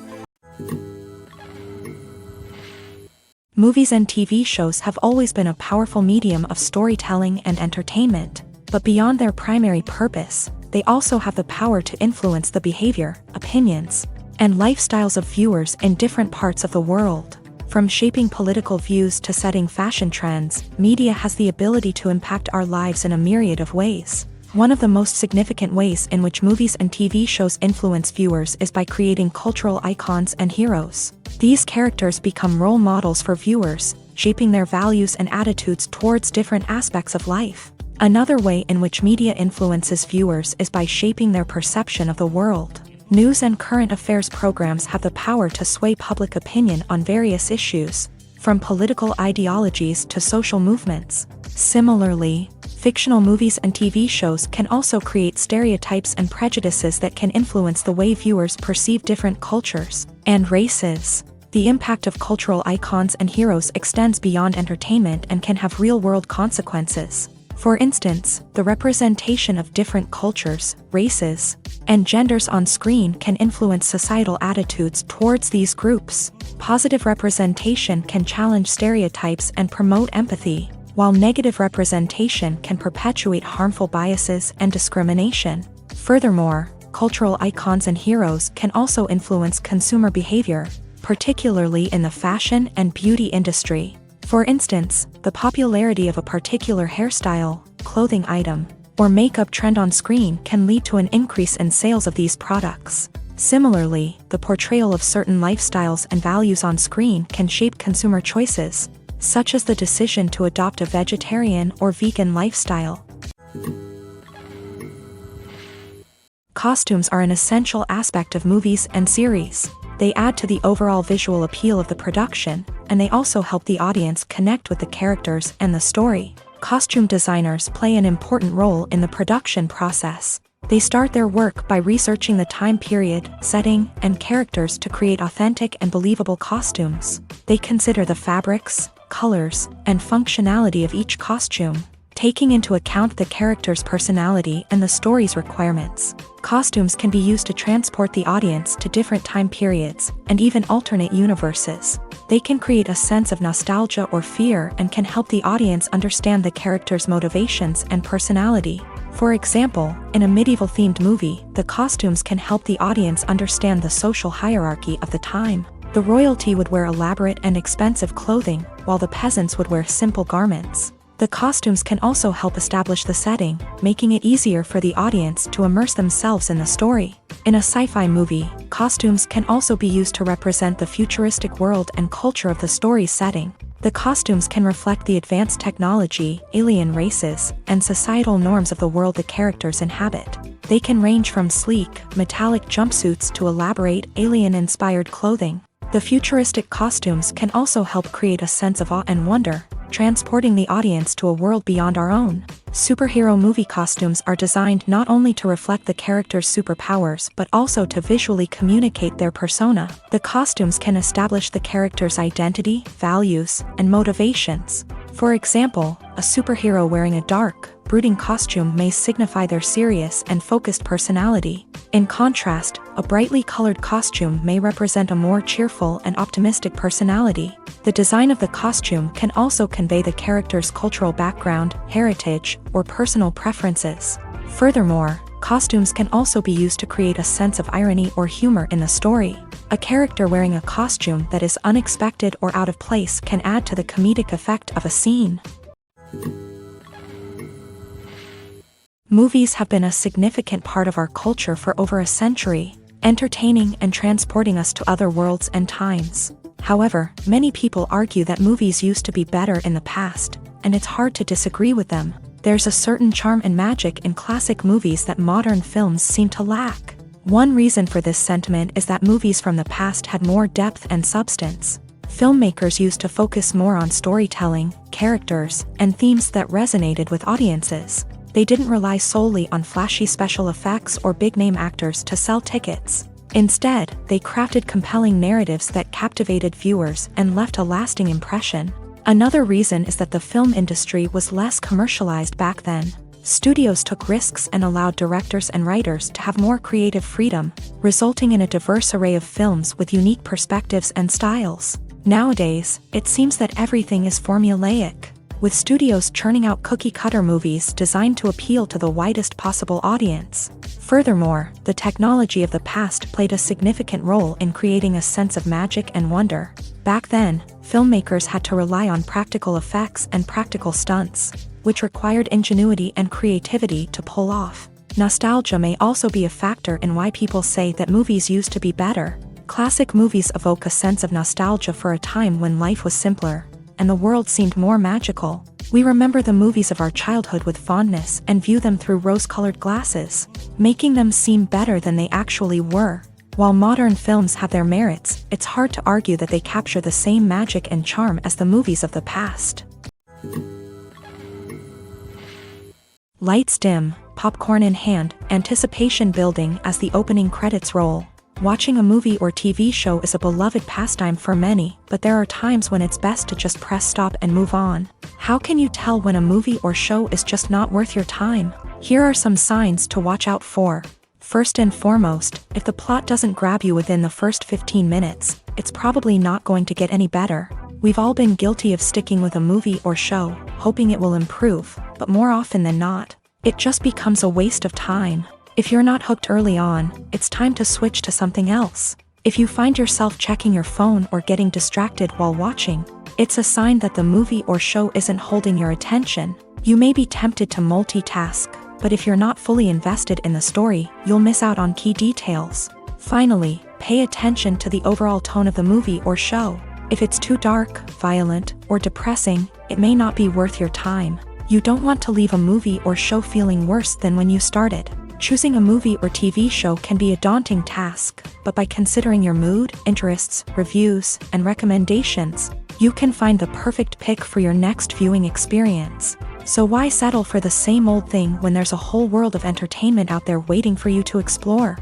Movies and TV shows have always been a powerful medium of storytelling and entertainment, but beyond their primary purpose, they also have the power to influence the behavior, opinions, and lifestyles of viewers in different parts of the world. From shaping political views to setting fashion trends, media has the ability to impact our lives in a myriad of ways. One of the most significant ways in which movies and TV shows influence viewers is by creating cultural icons and heroes. These characters become role models for viewers, shaping their values and attitudes towards different aspects of life. Another way in which media influences viewers is by shaping their perception of the world. News and current affairs programs have the power to sway public opinion on various issues, from political ideologies to social movements. Similarly, fictional movies and TV shows can also create stereotypes and prejudices that can influence the way viewers perceive different cultures and races. The impact of cultural icons and heroes extends beyond entertainment and can have real-world consequences. For instance, the representation of different cultures, races, and genders on screen can influence societal attitudes towards these groups. Positive representation can challenge stereotypes and promote empathy, while negative representation can perpetuate harmful biases and discrimination. Furthermore, cultural icons and heroes can also influence consumer behavior, particularly in the fashion and beauty industry. For instance, the popularity of a particular hairstyle, clothing item, or makeup trend on screen can lead to an increase in sales of these products. Similarly, the portrayal of certain lifestyles and values on screen can shape consumer choices, such as the decision to adopt a vegetarian or vegan lifestyle. Costumes are an essential aspect of movies and series. They add to the overall visual appeal of the production, and they also help the audience connect with the characters and the story. Costume designers play an important role in the production process. They start their work by researching the time period, setting, and characters to create authentic and believable costumes. They consider the fabrics, colors, and functionality of each costume, taking into account the character's personality and the story's requirements. Costumes can be used to transport the audience to different time periods and even alternate universes. They can create a sense of nostalgia or fear and can help the audience understand the character's motivations and personality. For example, in a medieval-themed movie, the costumes can help the audience understand the social hierarchy of the time. The royalty would wear elaborate and expensive clothing, while the peasants would wear simple garments. The costumes can also help establish the setting, making it easier for the audience to immerse themselves in the story. In a sci-fi movie, costumes can also be used to represent the futuristic world and culture of the story's setting. The costumes can reflect the advanced technology, alien races, and societal norms of the world the characters inhabit. They can range from sleek, metallic jumpsuits to elaborate, alien-inspired clothing. The futuristic costumes can also help create a sense of awe and wonder, transporting the audience to a world beyond our own. Superhero movie costumes are designed not only to reflect the character's superpowers but also to visually communicate their persona. The costumes can establish the character's identity, values, and motivations. For example, a superhero wearing a dark, brooding costume may signify their serious and focused personality. In contrast, a brightly colored costume may represent a more cheerful and optimistic personality. The design of the costume can also convey the character's cultural background, heritage, or personal preferences. Furthermore, costumes can also be used to create a sense of irony or humor in the story. A character wearing a costume that is unexpected or out of place can add to the comedic effect of a scene. Movies have been a significant part of our culture for over a century, entertaining and transporting us to other worlds and times. However, many people argue that movies used to be better in the past, and it's hard to disagree with them. There's a certain charm and magic in classic movies that modern films seem to lack. One reason for this sentiment is that movies from the past had more depth and substance. Filmmakers used to focus more on storytelling, characters, and themes that resonated with audiences. They didn't rely solely on flashy special effects or big-name actors to sell tickets. Instead, they crafted compelling narratives that captivated viewers and left a lasting impression. Another reason is that the film industry was less commercialized back then. Studios took risks and allowed directors and writers to have more creative freedom, resulting in a diverse array of films with unique perspectives and styles. Nowadays, it seems that everything is formulaic, with studios churning out cookie-cutter movies designed to appeal to the widest possible audience. Furthermore, the technology of the past played a significant role in creating a sense of magic and wonder. Back then, filmmakers had to rely on practical effects and practical stunts, which required ingenuity and creativity to pull off. Nostalgia may also be a factor in why people say that movies used to be better. Classic movies evoke a sense of nostalgia for a time when life was simpler, and the world seemed more magical. We remember the movies of our childhood with fondness and view them through rose-colored glasses, making them seem better than they actually were. While modern films have their merits, it's hard to argue that they capture the same magic and charm as the movies of the past. Lights dim, popcorn in hand, anticipation building as the opening credits roll. Watching a movie or TV show is a beloved pastime for many, but there are times when it's best to just press stop and move on. How can you tell when a movie or show is just not worth your time? Here are some signs to watch out for. First and foremost, if the plot doesn't grab you within the first 15 minutes, it's probably not going to get any better. We've all been guilty of sticking with a movie or show, hoping it will improve, but more often than not, it just becomes a waste of time. If you're not hooked early on, it's time to switch to something else. If you find yourself checking your phone or getting distracted while watching, it's a sign that the movie or show isn't holding your attention. You may be tempted to multitask, but if you're not fully invested in the story, you'll miss out on key details. Finally, pay attention to the overall tone of the movie or show. If it's too dark, violent, or depressing, it may not be worth your time. You don't want to leave a movie or show feeling worse than when you started. Choosing a movie or TV show can be a daunting task, but by considering your mood, interests, reviews, and recommendations, you can find the perfect pick for your next viewing experience. So why settle for the same old thing when there's a whole world of entertainment out there waiting for you to explore?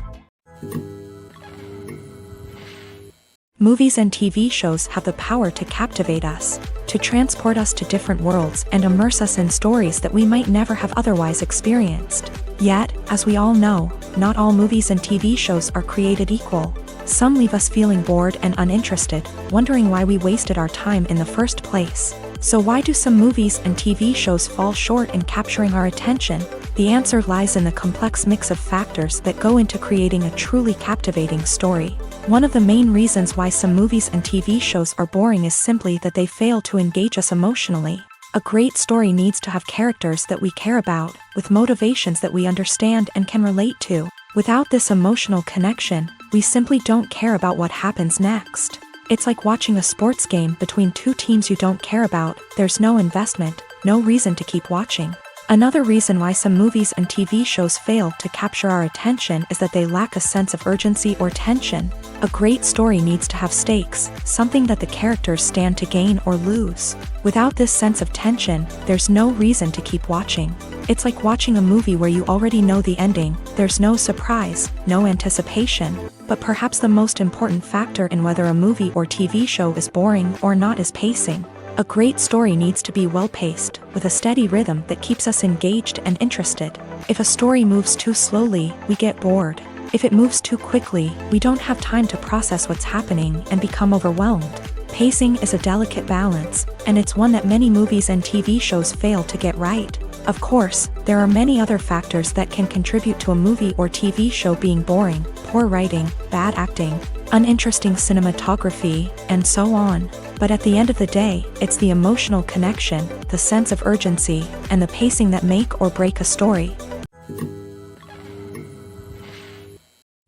Movies and TV shows have the power to captivate us, to transport us to different worlds and immerse us in stories that we might never have otherwise experienced. Yet, as we all know, not all movies and TV shows are created equal. Some leave us feeling bored and uninterested, wondering why we wasted our time in the first place. So why do some movies and TV shows fall short in capturing our attention? The answer lies in the complex mix of factors that go into creating a truly captivating story. One of the main reasons why some movies and TV shows are boring is simply that they fail to engage us emotionally. A great story needs to have characters that we care about, with motivations that we understand and can relate to. Without this emotional connection, we simply don't care about what happens next. It's like watching a sports game between two teams you don't care about. There's no investment, no reason to keep watching. Another reason why some movies and TV shows fail to capture our attention is that they lack a sense of urgency or tension. A great story needs to have stakes, something that the characters stand to gain or lose. Without this sense of tension, there's no reason to keep watching. It's like watching a movie where you already know the ending. There's no surprise, no anticipation. But perhaps the most important factor in whether a movie or TV show is boring or not is pacing. A great story needs to be well-paced, with a steady rhythm that keeps us engaged and interested. If a story moves too slowly, we get bored. If it moves too quickly, we don't have time to process what's happening and become overwhelmed. Pacing is a delicate balance, and it's one that many movies and TV shows fail to get right. Of course, there are many other factors that can contribute to a movie or TV show being boring: poor writing, bad acting, uninteresting cinematography, and so on. But at the end of the day, it's the emotional connection, the sense of urgency, and the pacing that make or break a story.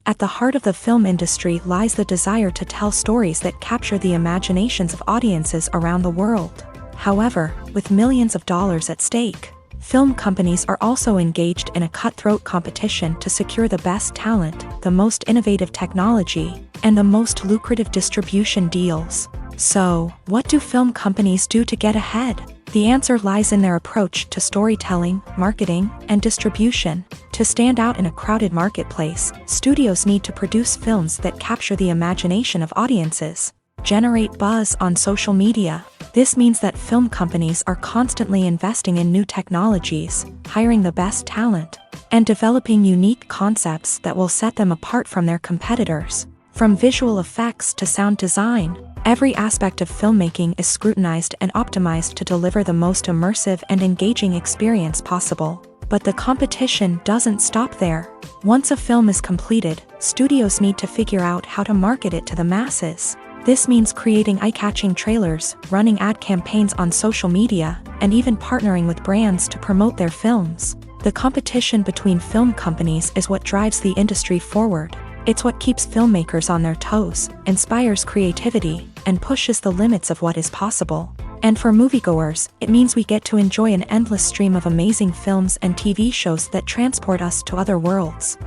At the heart of the film industry lies the desire to tell stories that capture the imaginations of audiences around the world. However, with millions of dollars at stake, film companies are also engaged in a cutthroat competition to secure the best talent, the most innovative technology, and the most lucrative distribution deals. So, what do film companies do to get ahead? The answer lies in their approach to storytelling, marketing, and distribution. To stand out in a crowded marketplace, studios need to produce films that capture the imagination of audiences, generate buzz on social media. This means that film companies are constantly investing in new technologies, hiring the best talent, and developing unique concepts that will set them apart from their competitors. From visual effects to sound design, every aspect of filmmaking is scrutinized and optimized to deliver the most immersive and engaging experience possible. But the competition doesn't stop there. Once a film is completed, studios need to figure out how to market it to the masses. This means creating eye-catching trailers, running ad campaigns on social media, and even partnering with brands to promote their films. The competition between film companies is what drives the industry forward. It's what keeps filmmakers on their toes, inspires creativity, and pushes the limits of what is possible. And for moviegoers, it means we get to enjoy an endless stream of amazing films and TV shows that transport us to other worlds.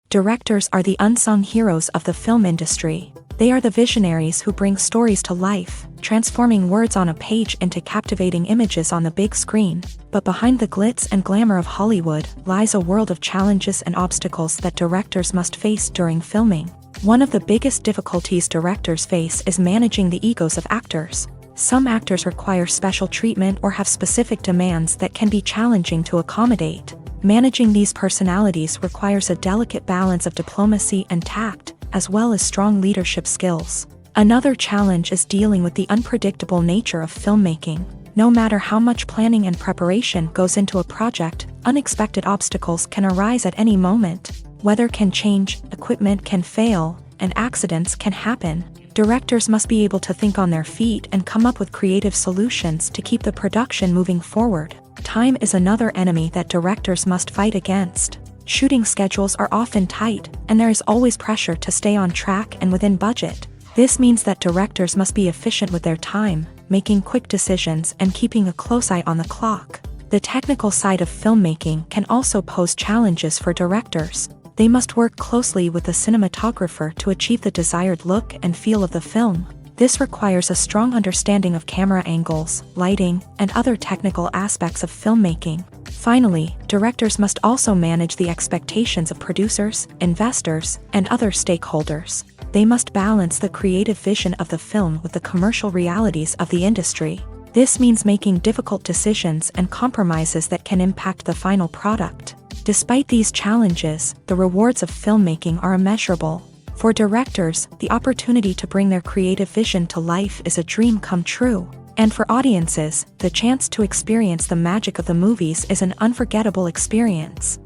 Directors are the unsung heroes of the film industry. They are the visionaries who bring stories to life, transforming words on a page into captivating images on the big screen. But behind the glitz and glamour of Hollywood lies a world of challenges and obstacles that directors must face during filming. One of the biggest difficulties directors face is managing the egos of actors. Some actors require special treatment or have specific demands that can be challenging to accommodate. Managing these personalities requires a delicate balance of diplomacy and tact, as well as strong leadership skills. Another challenge is dealing with the unpredictable nature of filmmaking. No matter how much planning and preparation goes into a project, unexpected obstacles can arise at any moment. Weather can change, equipment can fail, and accidents can happen. Directors must be able to think on their feet and come up with creative solutions to keep the production moving forward. Time is another enemy that directors must fight against. Shooting schedules are often tight, and there is always pressure to stay on track and within budget. This means that directors must be efficient with their time, making quick decisions and keeping a close eye on the clock. The technical side of filmmaking can also pose challenges for directors. They must work closely with the cinematographer to achieve the desired look and feel of the film. This requires a strong understanding of camera angles, lighting, and other technical aspects of filmmaking. Finally, directors must also manage the expectations of producers, investors, and other stakeholders. They must balance the creative vision of the film with the commercial realities of the industry. This means making difficult decisions and compromises that can impact the final product. Despite these challenges, the rewards of filmmaking are immeasurable. For directors, the opportunity to bring their creative vision to life is a dream come true. And for audiences, the chance to experience the magic of the movies is an unforgettable experience.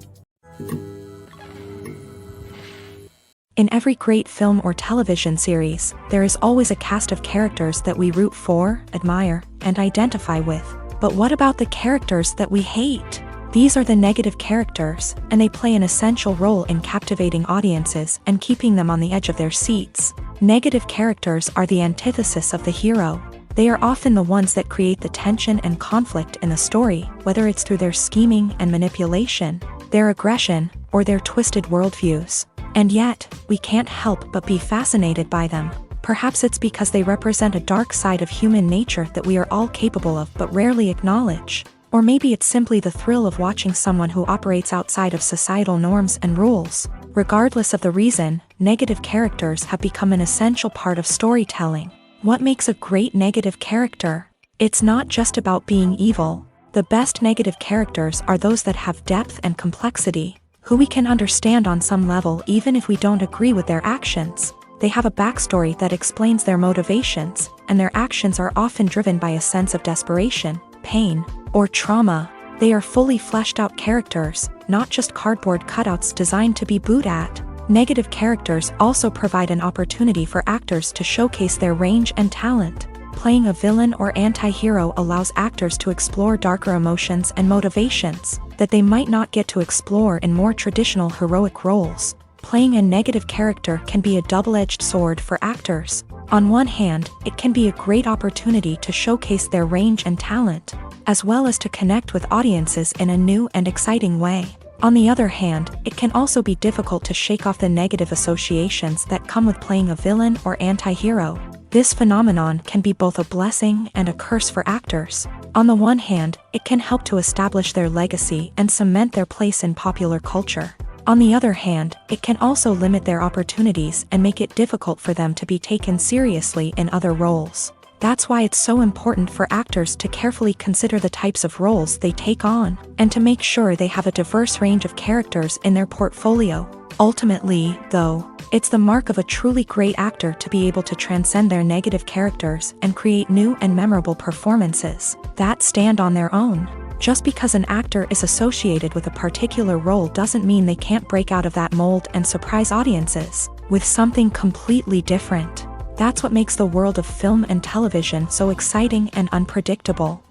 In every great film or television series, there is always a cast of characters that we root for, admire, and identify with. But what about the characters that we hate? These are the negative characters, and they play an essential role in captivating audiences and keeping them on the edge of their seats. Negative characters are the antithesis of the hero. They are often the ones that create the tension and conflict in the story, whether it's through their scheming and manipulation, their aggression, or their twisted worldviews. And yet, we can't help but be fascinated by them. Perhaps it's because they represent a dark side of human nature that we are all capable of but rarely acknowledge. Or maybe it's simply the thrill of watching someone who operates outside of societal norms and rules. Regardless of the reason, negative characters have become an essential part of storytelling. What makes a great negative character? It's not just about being evil. The best negative characters are those that have depth and complexity, who we can understand on some level even if we don't agree with their actions. They have a backstory that explains their motivations, and their actions are often driven by a sense of desperation, pain, or trauma. They are fully fleshed out characters, not just cardboard cutouts designed to be booed at. Negative characters also provide an opportunity for actors to showcase their range and talent. Playing a villain or anti-hero allows actors to explore darker emotions and motivations that they might not get to explore in more traditional heroic roles. Playing a negative character can be a double-edged sword for actors. On one hand, it can be a great opportunity to showcase their range and talent, as well as to connect with audiences in a new and exciting way. On the other hand, it can also be difficult to shake off the negative associations that come with playing a villain or anti-hero. This phenomenon can be both a blessing and a curse for actors. On the one hand, it can help to establish their legacy and cement their place in popular culture. On the other hand, it can also limit their opportunities and make it difficult for them to be taken seriously in other roles. That's why it's so important for actors to carefully consider the types of roles they take on, and to make sure they have a diverse range of characters in their portfolio. Ultimately, though, it's the mark of a truly great actor to be able to transcend their negative characters and create new and memorable performances that stand on their own. Just because an actor is associated with a particular role doesn't mean they can't break out of that mold and surprise audiences. with something completely different. That's what makes the world of film and television so exciting and unpredictable.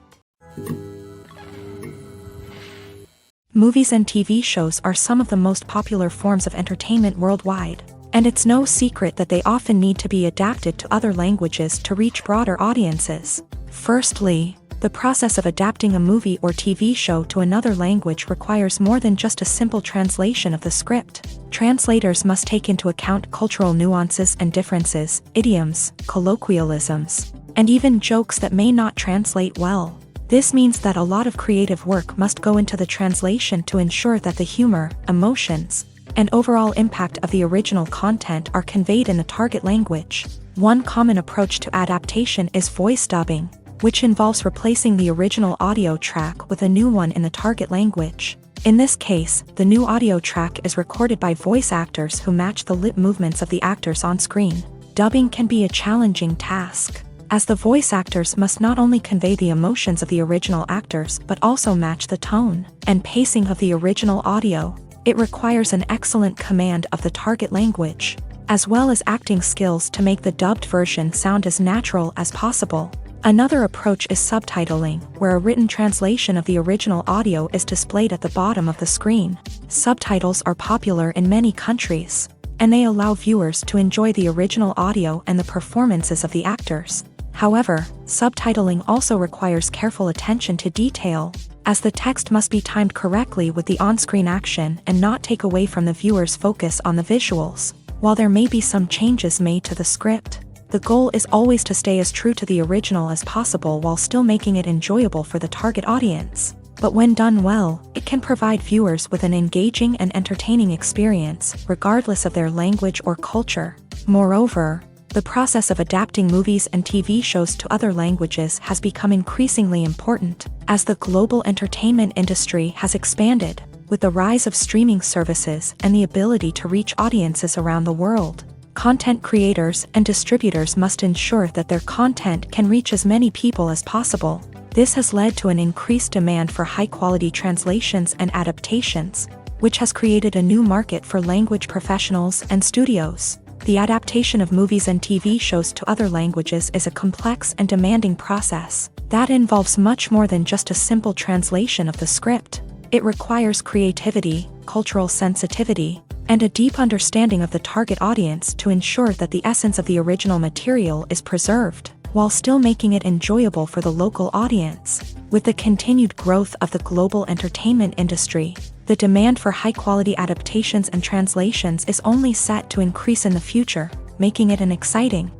Movies and TV shows are some of the most popular forms of entertainment worldwide, and it's no secret that they often need to be adapted to other languages to reach broader audiences. Firstly, the process of adapting a movie or TV show to another language requires more than just a simple translation of the script. Translators must take into account cultural nuances and differences, idioms, colloquialisms, and even jokes that may not translate well. This means that a lot of creative work must go into the translation to ensure that the humor, emotions, and overall impact of the original content are conveyed in the target language. One common approach to adaptation is voice dubbing, which involves replacing the original audio track with a new one in the target language. In this case, the new audio track is recorded by voice actors who match the lip movements of the actors on screen. Dubbing can be a challenging task, as the voice actors must not only convey the emotions of the original actors but also match the tone and pacing of the original audio. It requires an excellent command of the target language, as well as acting skills to make the dubbed version sound as natural as possible. Another approach is subtitling, where a written translation of the original audio is displayed at the bottom of the screen. Subtitles are popular in many countries, and they allow viewers to enjoy the original audio and the performances of the actors. However, subtitling also requires careful attention to detail, as the text must be timed correctly with the on-screen action and not take away from the viewer's focus on the visuals. While there may be some changes made to the script, the goal is always to stay as true to the original as possible while still making it enjoyable for the target audience. But when done well, it can provide viewers with an engaging and entertaining experience, regardless of their language or culture. Moreover, the process of adapting movies and TV shows to other languages has become increasingly important, as the global entertainment industry has expanded, with the rise of streaming services and the ability to reach audiences around the world. Content creators and distributors must ensure that their content can reach as many people as possible. This has led to an increased demand for high-quality translations and adaptations, which has created a new market for language professionals and studios. The adaptation of movies and TV shows to other languages is a complex and demanding process that involves much more than just a simple translation of the script. It requires creativity, cultural sensitivity, and a deep understanding of the target audience to ensure that the essence of the original material is preserved, while still making it enjoyable for the local audience. With the continued growth of the global entertainment industry, the demand for high-quality adaptations and translations is only set to increase in the future, making it an exciting.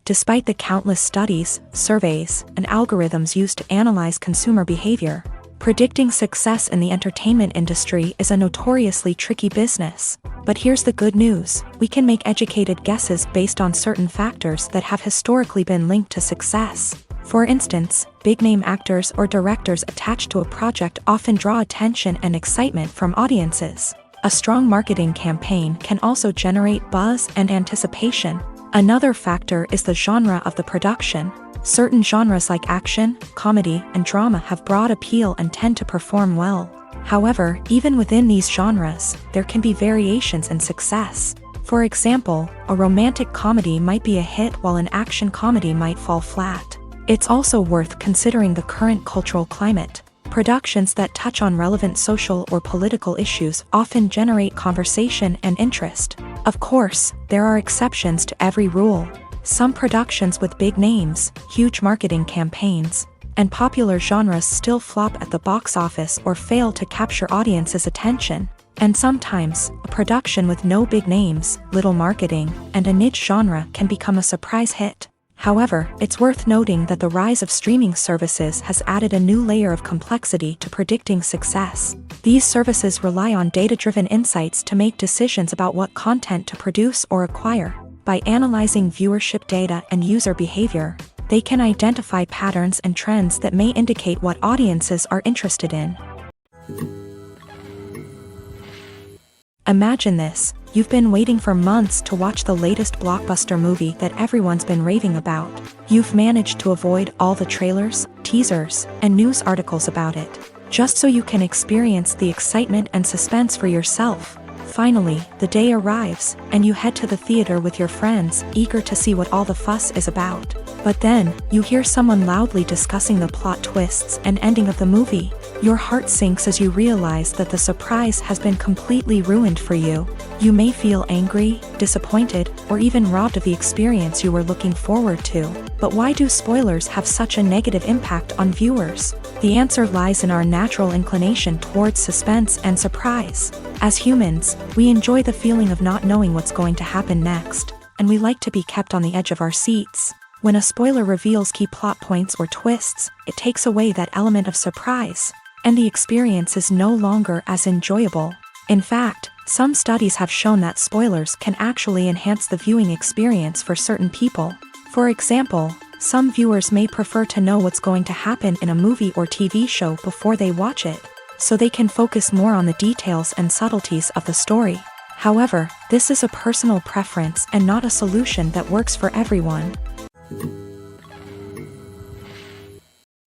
Despite the countless studies, surveys, and algorithms used to analyze consumer behavior, predicting success in the entertainment industry is a notoriously tricky business. But here's the good news: we can make educated guesses based on certain factors that have historically been linked to success. For instance, big-name actors or directors attached to a project often draw attention and excitement from audiences. A strong marketing campaign can also generate buzz and anticipation. Another factor is the genre of the production. Certain genres like action, comedy, and drama have broad appeal and tend to perform well. However, even within these genres, there can be variations in success. For example, a romantic comedy might be a hit while an action comedy might fall flat. It's also worth considering the current cultural climate. Productions that touch on relevant social or political issues often generate conversation and interest. Of course, there are exceptions to every rule. Some productions with big names, huge marketing campaigns, and popular genres still flop at the box office or fail to capture audiences' attention. And sometimes, a production with no big names, little marketing, and a niche genre can become a surprise hit. However, it's worth noting that the rise of streaming services has added a new layer of complexity to predicting success. These services rely on data-driven insights to make decisions about what content to produce or acquire. By analyzing viewership data and user behavior, they can identify patterns and trends that may indicate what audiences are interested in. Imagine this: you've been waiting for months to watch the latest blockbuster movie that everyone's been raving about. You've managed to avoid all the trailers, teasers, and news articles about it, just so you can experience the excitement and suspense for yourself. Finally, the day arrives, and you head to the theater with your friends, eager to see what all the fuss is about. But then, you hear someone loudly discussing the plot twists and ending of the movie. Your heart sinks as you realize that the surprise has been completely ruined for you. You may feel angry, disappointed, or even robbed of the experience you were looking forward to. But why do spoilers have such a negative impact on viewers? The answer lies in our natural inclination towards suspense and surprise. As humans, we enjoy the feeling of not knowing what's going to happen next, and we like to be kept on the edge of our seats. When a spoiler reveals key plot points or twists, it takes away that element of surprise, and the experience is no longer as enjoyable. In fact, some studies have shown that spoilers can actually enhance the viewing experience for certain people. For example, some viewers may prefer to know what's going to happen in a movie or TV show before they watch it, so they can focus more on the details and subtleties of the story. However, this is a personal preference and not a solution that works for everyone.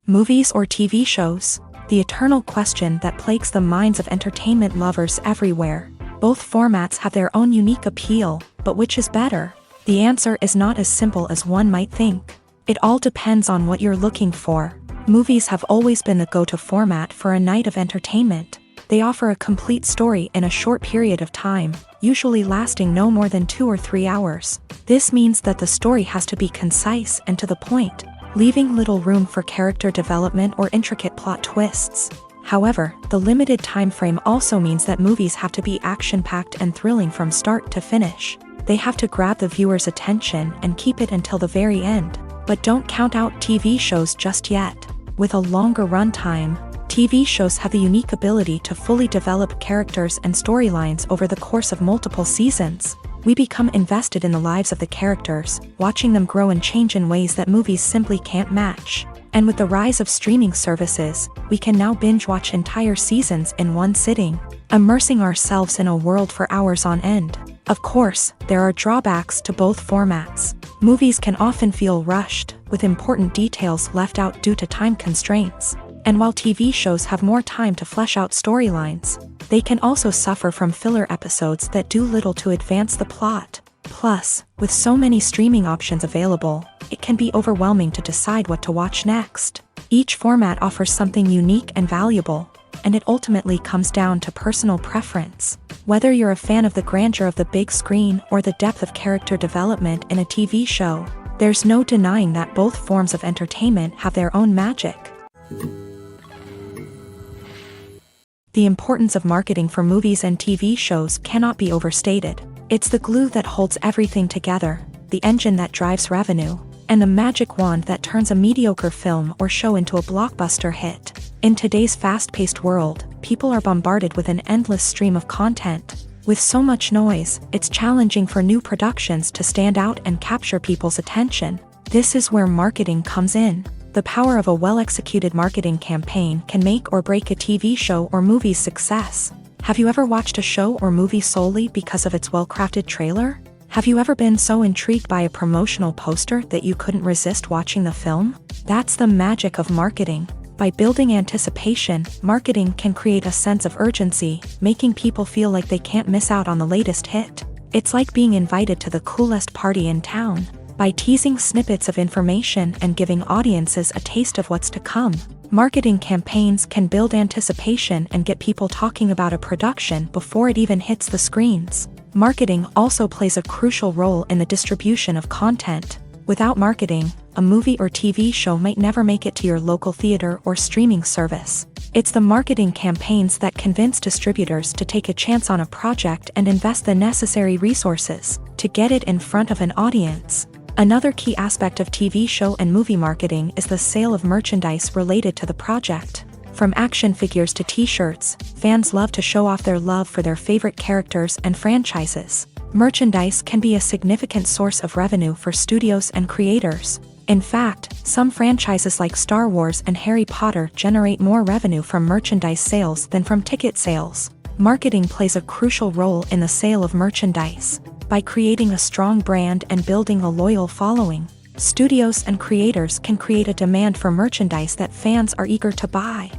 Movies or TV shows? The eternal question that plagues the minds of entertainment lovers everywhere. Both formats have their own unique appeal, but which is better? The answer is not as simple as one might think. It all depends on what you're looking for. Movies have always been the go-to format for a night of entertainment. They offer a complete story in a short period of time, usually lasting no more than 2 or 3 hours. This means that the story has to be concise and to the point, leaving little room for character development or intricate plot twists. However, the limited time frame also means that movies have to be action-packed and thrilling from start to finish. They have to grab the viewer's attention and keep it until the very end. But don't count out TV shows just yet. With a longer runtime, TV shows have the unique ability to fully develop characters and storylines over the course of multiple seasons. We become invested in the lives of the characters, watching them grow and change in ways that movies simply can't match. And with the rise of streaming services, we can now binge-watch entire seasons in one sitting, immersing ourselves in a world for hours on end. Of course, there are drawbacks to both formats. Movies can often feel rushed, with important details left out due to time constraints. And while TV shows have more time to flesh out storylines, they can also suffer from filler episodes that do little to advance the plot. Plus, with so many streaming options available, it can be overwhelming to decide what to watch next. Each format offers something unique and valuable, and it ultimately comes down to personal preference. Whether you're a fan of the grandeur of the big screen or the depth of character development in a TV show, there's no denying that both forms of entertainment have their own magic. The importance of marketing for movies and TV shows cannot be overstated. It's the glue that holds everything together, the engine that drives revenue, and the magic wand that turns a mediocre film or show into a blockbuster hit. In today's fast-paced world, people are bombarded with an endless stream of content. With so much noise, it's challenging for new productions to stand out and capture people's attention. This is where marketing comes in. The power of a well-executed marketing campaign can make or break a TV show or movie's success. Have you ever watched a show or movie solely because of its well-crafted trailer? Have you ever been so intrigued by a promotional poster that you couldn't resist watching the film? That's the magic of marketing. By building anticipation, marketing can create a sense of urgency, making people feel like they can't miss out on the latest hit. It's like being invited to the coolest party in town. By teasing snippets of information and giving audiences a taste of what's to come, marketing campaigns can build anticipation and get people talking about a production before it even hits the screens. Marketing also plays a crucial role in the distribution of content. Without marketing, a movie or TV show might never make it to your local theater or streaming service. It's the marketing campaigns that convince distributors to take a chance on a project and invest the necessary resources to get it in front of an audience. Another key aspect of TV show and movie marketing is the sale of merchandise related to the project. From action figures to t-shirts, fans love to show off their love for their favorite characters and franchises. Merchandise can be a significant source of revenue for studios and creators. In fact, some franchises like Star Wars and Harry Potter generate more revenue from merchandise sales than from ticket sales. Marketing plays a crucial role in the sale of merchandise. By creating a strong brand and building a loyal following, studios and creators can create a demand for merchandise that fans are eager to buy.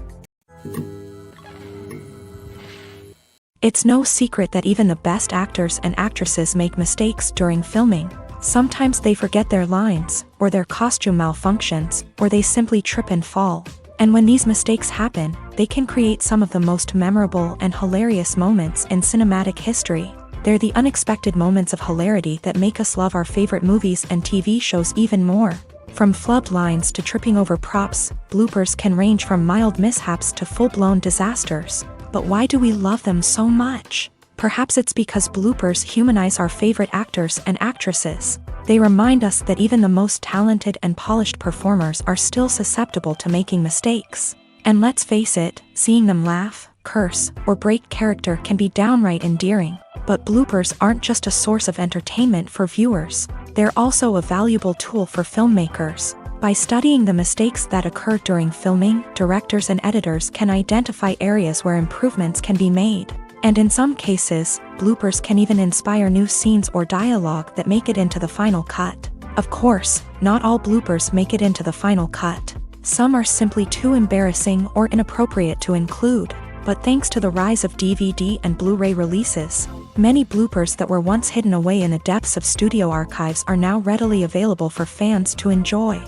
It's no secret that even the best actors and actresses make mistakes during filming. Sometimes they forget their lines, or their costume malfunctions, or they simply trip and fall. And when these mistakes happen, they can create some of the most memorable and hilarious moments in cinematic history. They're the unexpected moments of hilarity that make us love our favorite movies and TV shows even more. From flubbed lines to tripping over props, bloopers can range from mild mishaps to full-blown disasters. But why do we love them so much? Perhaps it's because bloopers humanize our favorite actors and actresses. They remind us that even the most talented and polished performers are still susceptible to making mistakes. And let's face it, seeing them laugh, curse, or break character can be downright endearing. But bloopers aren't just a source of entertainment for viewers. They're also a valuable tool for filmmakers. By studying the mistakes that occur during filming, directors and editors can identify areas where improvements can be made. And in some cases, bloopers can even inspire new scenes or dialogue that make it into the final cut. Of course, not all bloopers make it into the final cut. Some are simply too embarrassing or inappropriate to include. But thanks to the rise of DVD and Blu-ray releases, many bloopers that were once hidden away in the depths of studio archives are now readily available for fans to enjoy.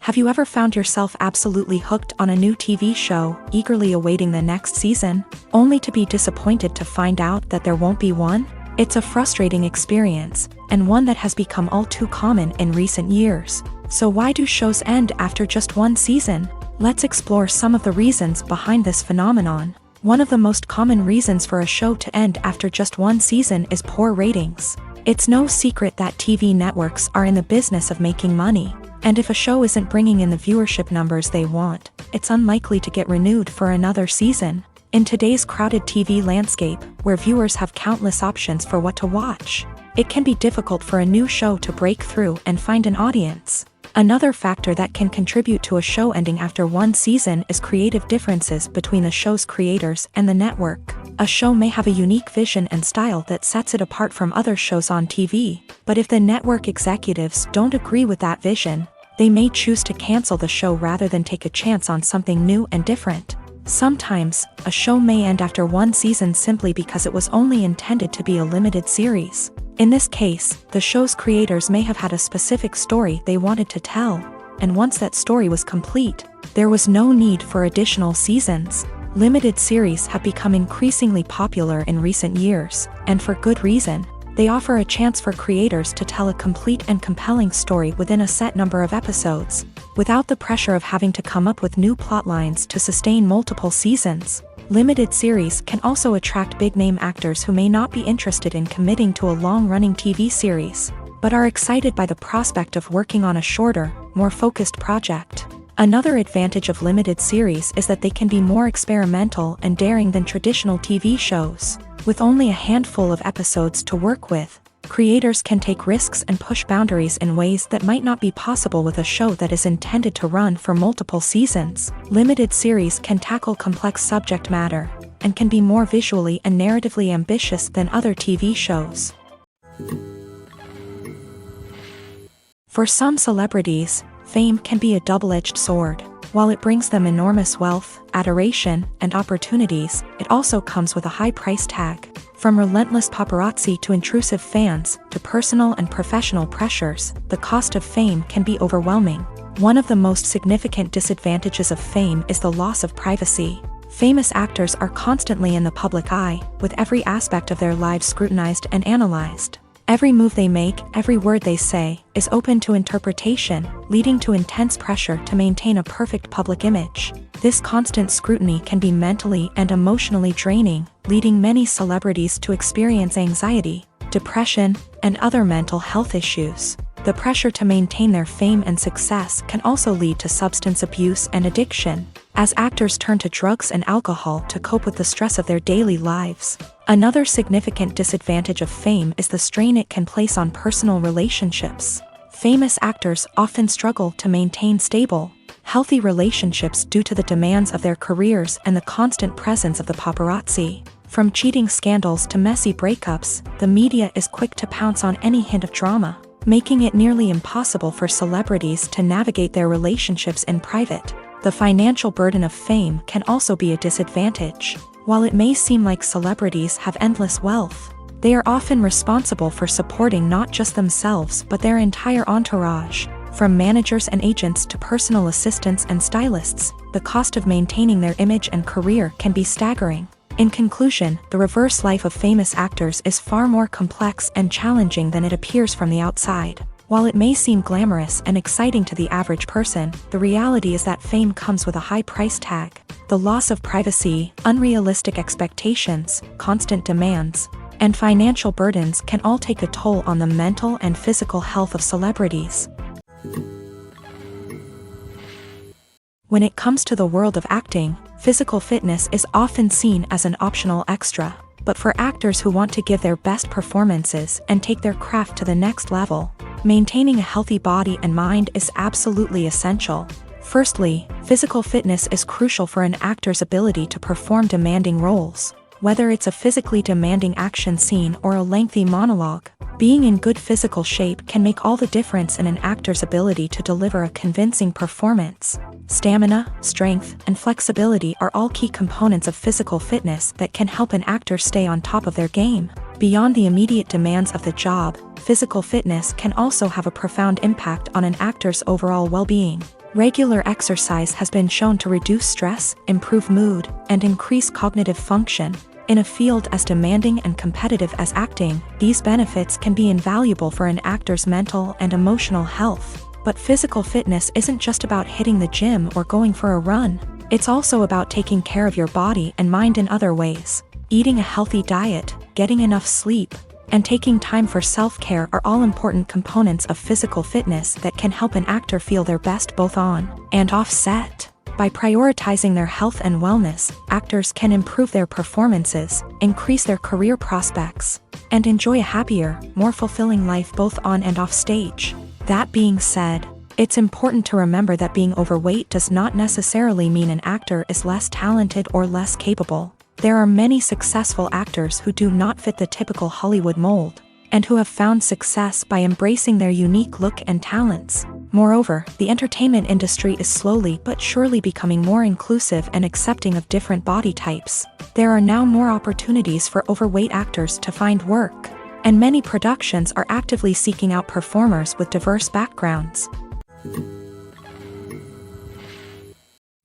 Have you ever found yourself absolutely hooked on a new TV show, eagerly awaiting the next season, only to be disappointed to find out that there won't be one? It's a frustrating experience, and one that has become all too common in recent years. So why do shows end after just one season? Let's explore some of the reasons behind this phenomenon. One of the most common reasons for a show to end after just one season is poor ratings. It's no secret that TV networks are in the business of making money. And if a show isn't bringing in the viewership numbers they want, it's unlikely to get renewed for another season. In today's crowded TV landscape, where viewers have countless options for what to watch, it can be difficult for a new show to break through and find an audience. Another factor that can contribute to a show ending after one season is creative differences between the show's creators and the network. A show may have a unique vision and style that sets it apart from other shows on TV, but if the network executives don't agree with that vision, they may choose to cancel the show rather than take a chance on something new and different. Sometimes, a show may end after one season simply because it was only intended to be a limited series. In this case, the show's creators may have had a specific story they wanted to tell, and once that story was complete, there was no need for additional seasons. Limited series have become increasingly popular in recent years, and for good reason. They offer a chance for creators to tell a complete and compelling story within a set number of episodes, without the pressure of having to come up with new plotlines to sustain multiple seasons. Limited series can also attract big-name actors who may not be interested in committing to a long-running TV series, but are excited by the prospect of working on a shorter, more focused project. Another advantage of limited series is that they can be more experimental and daring than traditional TV shows. With only a handful of episodes to work with, creators can take risks and push boundaries in ways that might not be possible with a show that is intended to run for multiple seasons. Limited series can tackle complex subject matter, and can be more visually and narratively ambitious than other TV shows. For some celebrities, fame can be a double-edged sword. While it brings them enormous wealth, adoration, and opportunities, it also comes with a high price tag. From relentless paparazzi to intrusive fans, to personal and professional pressures, the cost of fame can be overwhelming. One of the most significant disadvantages of fame is the loss of privacy. Famous actors are constantly in the public eye, with every aspect of their lives scrutinized and analyzed. Every move they make, every word they say, is open to interpretation, leading to intense pressure to maintain a perfect public image. This constant scrutiny can be mentally and emotionally draining, leading many celebrities to experience anxiety, depression, and other mental health issues. The pressure to maintain their fame and success can also lead to substance abuse and addiction, as actors turn to drugs and alcohol to cope with the stress of their daily lives. Another significant disadvantage of fame is the strain it can place on personal relationships. Famous actors often struggle to maintain stable, healthy relationships due to the demands of their careers and the constant presence of the paparazzi. From cheating scandals to messy breakups, the media is quick to pounce on any hint of drama, making it nearly impossible for celebrities to navigate their relationships in private. The financial burden of fame can also be a disadvantage. While it may seem like celebrities have endless wealth, they are often responsible for supporting not just themselves but their entire entourage. From managers and agents to personal assistants and stylists, the cost of maintaining their image and career can be staggering. In conclusion, the reverse life of famous actors is far more complex and challenging than it appears from the outside. While it may seem glamorous and exciting to the average person, the reality is that fame comes with a high price tag. The loss of privacy, unrealistic expectations, constant demands, and financial burdens can all take a toll on the mental and physical health of celebrities. When it comes to the world of acting, physical fitness is often seen as an optional extra. But for actors who want to give their best performances and take their craft to the next level, maintaining a healthy body and mind is absolutely essential. Firstly, physical fitness is crucial for an actor's ability to perform demanding roles. Whether it's a physically demanding action scene or a lengthy monologue, being in good physical shape can make all the difference in an actor's ability to deliver a convincing performance. Stamina, strength, and flexibility are all key components of physical fitness that can help an actor stay on top of their game. Beyond the immediate demands of the job, physical fitness can also have a profound impact on an actor's overall well-being. Regular exercise has been shown to reduce stress, improve mood, and increase cognitive function. In a field as demanding and competitive as acting, these benefits can be invaluable for an actor's mental and emotional health. But physical fitness isn't just about hitting the gym or going for a run. It's also about taking care of your body and mind in other ways. Eating a healthy diet, getting enough sleep, and taking time for self-care are all important components of physical fitness that can help an actor feel their best both on and off set. By prioritizing their health and wellness, actors can improve their performances, increase their career prospects, and enjoy a happier, more fulfilling life both on and off stage. That being said, it's important to remember that being overweight does not necessarily mean an actor is less talented or less capable. There are many successful actors who do not fit the typical Hollywood mold, and who have found success by embracing their unique look and talents. Moreover, the entertainment industry is slowly but surely becoming more inclusive and accepting of different body types. There are now more opportunities for overweight actors to find work, and many productions are actively seeking out performers with diverse backgrounds.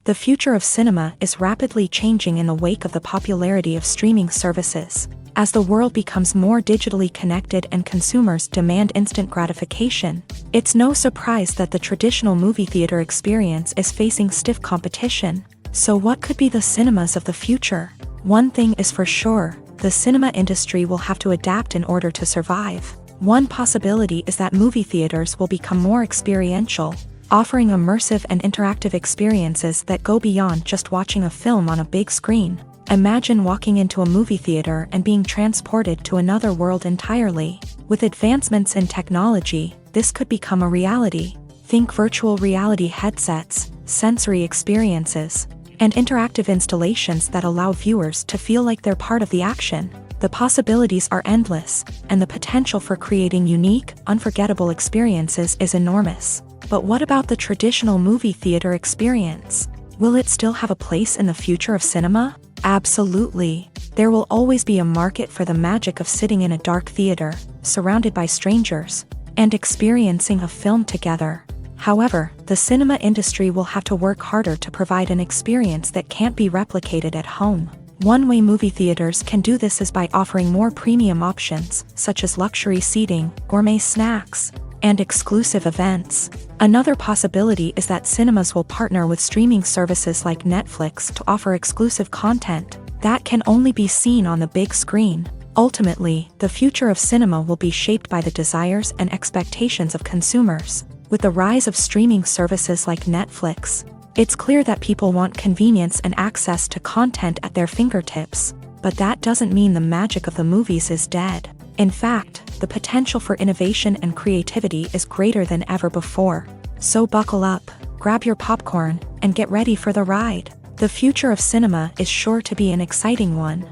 The future of cinema is rapidly changing in the wake of the popularity of streaming services. As the world becomes more digitally connected and consumers demand instant gratification, it's no surprise that the traditional movie theater experience is facing stiff competition. So what could be the cinemas of the future? One thing is for sure, the cinema industry will have to adapt in order to survive. One possibility is that movie theaters will become more experiential, offering immersive and interactive experiences that go beyond just watching a film on a big screen. Imagine walking into a movie theater and being transported to another world entirely. With advancements in technology, this could become a reality. Think virtual reality headsets, sensory experiences, and interactive installations that allow viewers to feel like they're part of the action. The possibilities are endless, and the potential for creating unique, unforgettable experiences is enormous. But what about the traditional movie theater experience? Will it still have a place in the future of cinema? Absolutely. There will always be a market for the magic of sitting in a dark theater, surrounded by strangers, and experiencing a film together. However, the cinema industry will have to work harder to provide an experience that can't be replicated at home. One way movie theaters can do this is by offering more premium options, such as luxury seating, gourmet snacks, and exclusive events. Another possibility is that cinemas will partner with streaming services like Netflix to offer exclusive content that can only be seen on the big screen. Ultimately, the future of cinema will be shaped by the desires and expectations of consumers. With the rise of streaming services like Netflix, it's clear that people want convenience and access to content at their fingertips. But that doesn't mean the magic of the movies is dead. In fact, the potential for innovation and creativity is greater than ever before. So buckle up, grab your popcorn, and get ready for the ride. The future of cinema is sure to be an exciting one.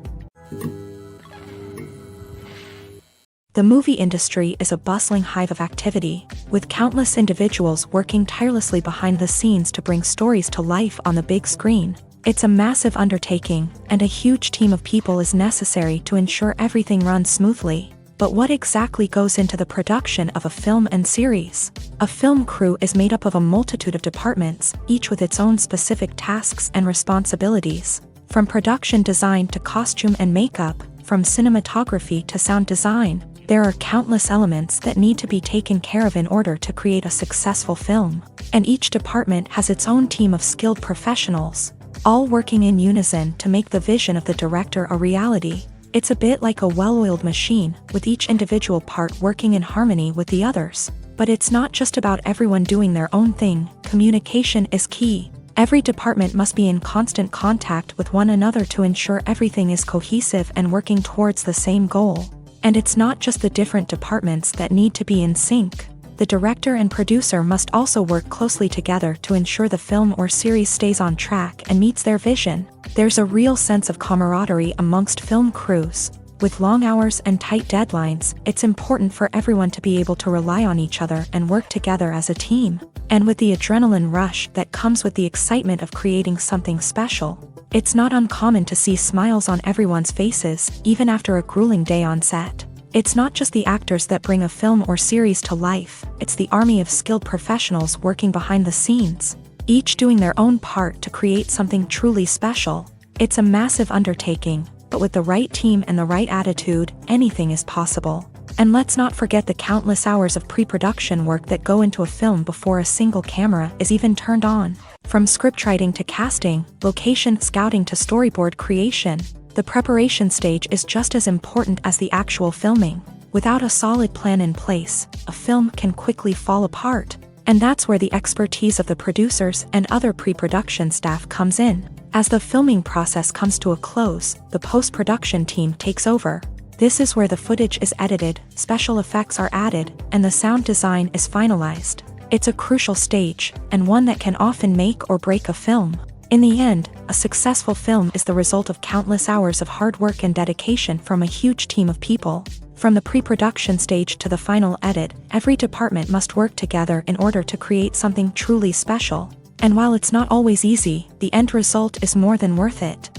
The movie industry is a bustling hive of activity, with countless individuals working tirelessly behind the scenes to bring stories to life on the big screen. It's a massive undertaking, and a huge team of people is necessary to ensure everything runs smoothly. But what exactly goes into the production of a film and series? A film crew is made up of a multitude of departments, each with its own specific tasks and responsibilities. From production design to costume and makeup, from cinematography to sound design, there are countless elements that need to be taken care of in order to create a successful film. And each department has its own team of skilled professionals, all working in unison to make the vision of the director a reality. It's a bit like a well-oiled machine, with each individual part working in harmony with the others. But it's not just about everyone doing their own thing. Communication is key. Every department must be in constant contact with one another to ensure everything is cohesive and working towards the same goal. And it's not just the different departments that need to be in sync. The director and producer must also work closely together to ensure the film or series stays on track and meets their vision. There's a real sense of camaraderie amongst film crews. With long hours and tight deadlines, it's important for everyone to be able to rely on each other and work together as a team. And with the adrenaline rush that comes with the excitement of creating something special, it's not uncommon to see smiles on everyone's faces, even after a grueling day on set. It's not just the actors that bring a film or series to life, it's the army of skilled professionals working behind the scenes, each doing their own part to create something truly special. It's a massive undertaking, but with the right team and the right attitude, anything is possible. And let's not forget the countless hours of pre-production work that go into a film before a single camera is even turned on. From scriptwriting to casting, location scouting to storyboard creation, the preparation stage is just as important as the actual filming. Without a solid plan in place, a film can quickly fall apart. And that's where the expertise of the producers and other pre-production staff comes in. As the filming process comes to a close, the post-production team takes over. This is where the footage is edited, special effects are added, and the sound design is finalized. It's a crucial stage, and one that can often make or break a film. In the end, a successful film is the result of countless hours of hard work and dedication from a huge team of people. From the pre-production stage to the final edit, every department must work together in order to create something truly special. And while it's not always easy, the end result is more than worth it.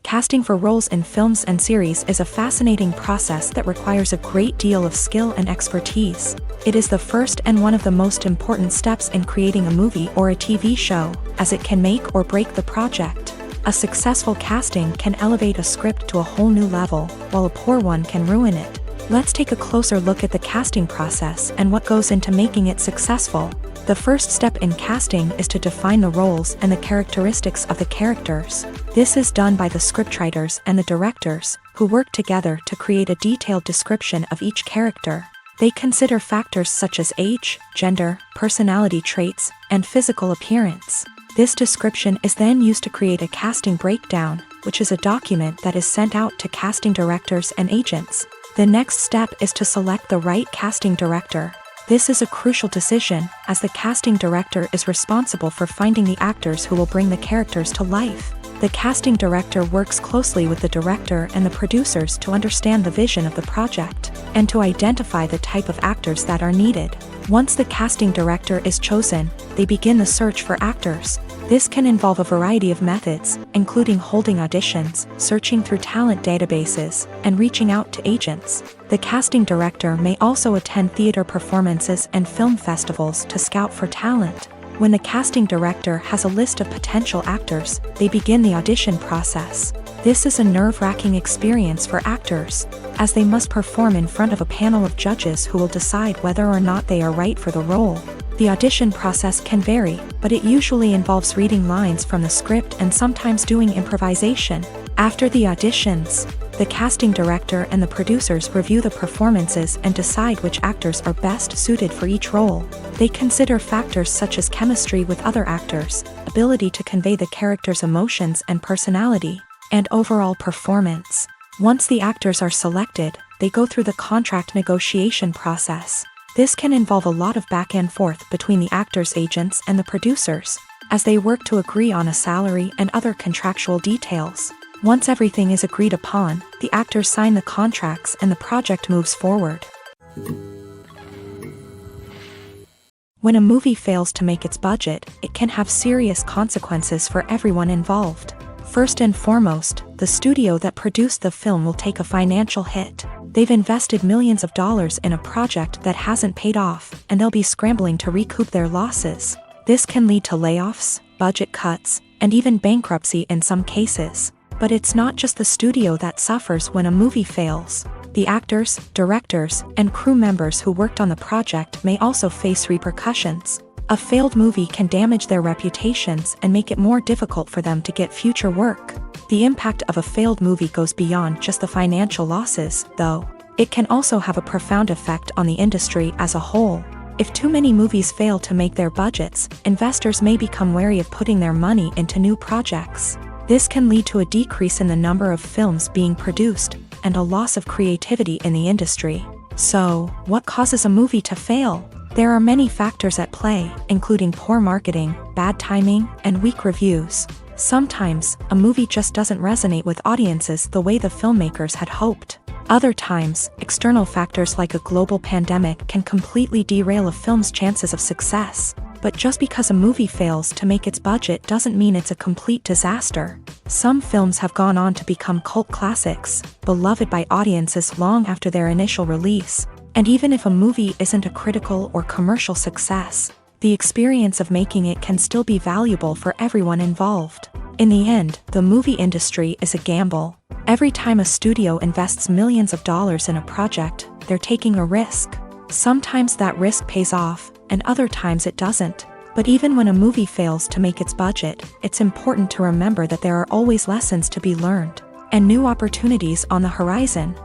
Casting for roles in films and series is a fascinating process that requires a great deal of skill and expertise. It is the first and one of the most important steps in creating a movie or a TV show, as it can make or break the project. A successful casting can elevate a script to a whole new level, while a poor one can ruin it. Let's take a closer look at the casting process and what goes into making it successful. The first step in casting is to define the roles and the characteristics of the characters. This is done by the scriptwriters and the directors, who work together to create a detailed description of each character. They consider factors such as age, gender, personality traits, and physical appearance. This description is then used to create a casting breakdown, which is a document that is sent out to casting directors and agents. The next step is to select the right casting director. This is a crucial decision, as the casting director is responsible for finding the actors who will bring the characters to life. The casting director works closely with the director and the producers to understand the vision of the project, and to identify the type of actors that are needed. Once the casting director is chosen, they begin the search for actors. This can involve a variety of methods, including holding auditions, searching through talent databases, and reaching out to agents. The casting director may also attend theater performances and film festivals to scout for talent. When the casting director has a list of potential actors, they begin the audition process. This is a nerve-wracking experience for actors, as they must perform in front of a panel of judges who will decide whether or not they are right for the role. The audition process can vary, but it usually involves reading lines from the script and sometimes doing improvisation. After the auditions, the casting director and the producers review the performances and decide which actors are best suited for each role. They consider factors such as chemistry with other actors, ability to convey the character's emotions and personality, and overall performance. Once the actors are selected, they go through the contract negotiation process. This can involve a lot of back and forth between the actors' agents and the producers, as they work to agree on a salary and other contractual details. Once everything is agreed upon, the actors sign the contracts and the project moves forward. When a movie fails to make its budget, it can have serious consequences for everyone involved. First and foremost, the studio that produced the film will take a financial hit. They've invested millions of dollars in a project that hasn't paid off, and they'll be scrambling to recoup their losses. This can lead to layoffs, budget cuts, and even bankruptcy in some cases. But it's not just the studio that suffers when a movie fails. The actors, directors, and crew members who worked on the project may also face repercussions. A failed movie can damage their reputations and make it more difficult for them to get future work. The impact of a failed movie goes beyond just the financial losses, though. It can also have a profound effect on the industry as a whole. If too many movies fail to make their budgets, investors may become wary of putting their money into new projects. This can lead to a decrease in the number of films being produced, and a loss of creativity in the industry. So, what causes a movie to fail? There are many factors at play, including poor marketing, bad timing, and weak reviews. Sometimes, a movie just doesn't resonate with audiences the way the filmmakers had hoped. Other times, external factors like a global pandemic can completely derail a film's chances of success. But just because a movie fails to make its budget doesn't mean it's a complete disaster. Some films have gone on to become cult classics, beloved by audiences long after their initial release. And even if a movie isn't a critical or commercial success, the experience of making it can still be valuable for everyone involved. In the end, the movie industry is a gamble. Every time a studio invests millions of dollars in a project, they're taking a risk. Sometimes that risk pays off, and other times it doesn't. But even when a movie fails to make its budget, it's important to remember that there are always lessons to be learned, and new opportunities on the horizon.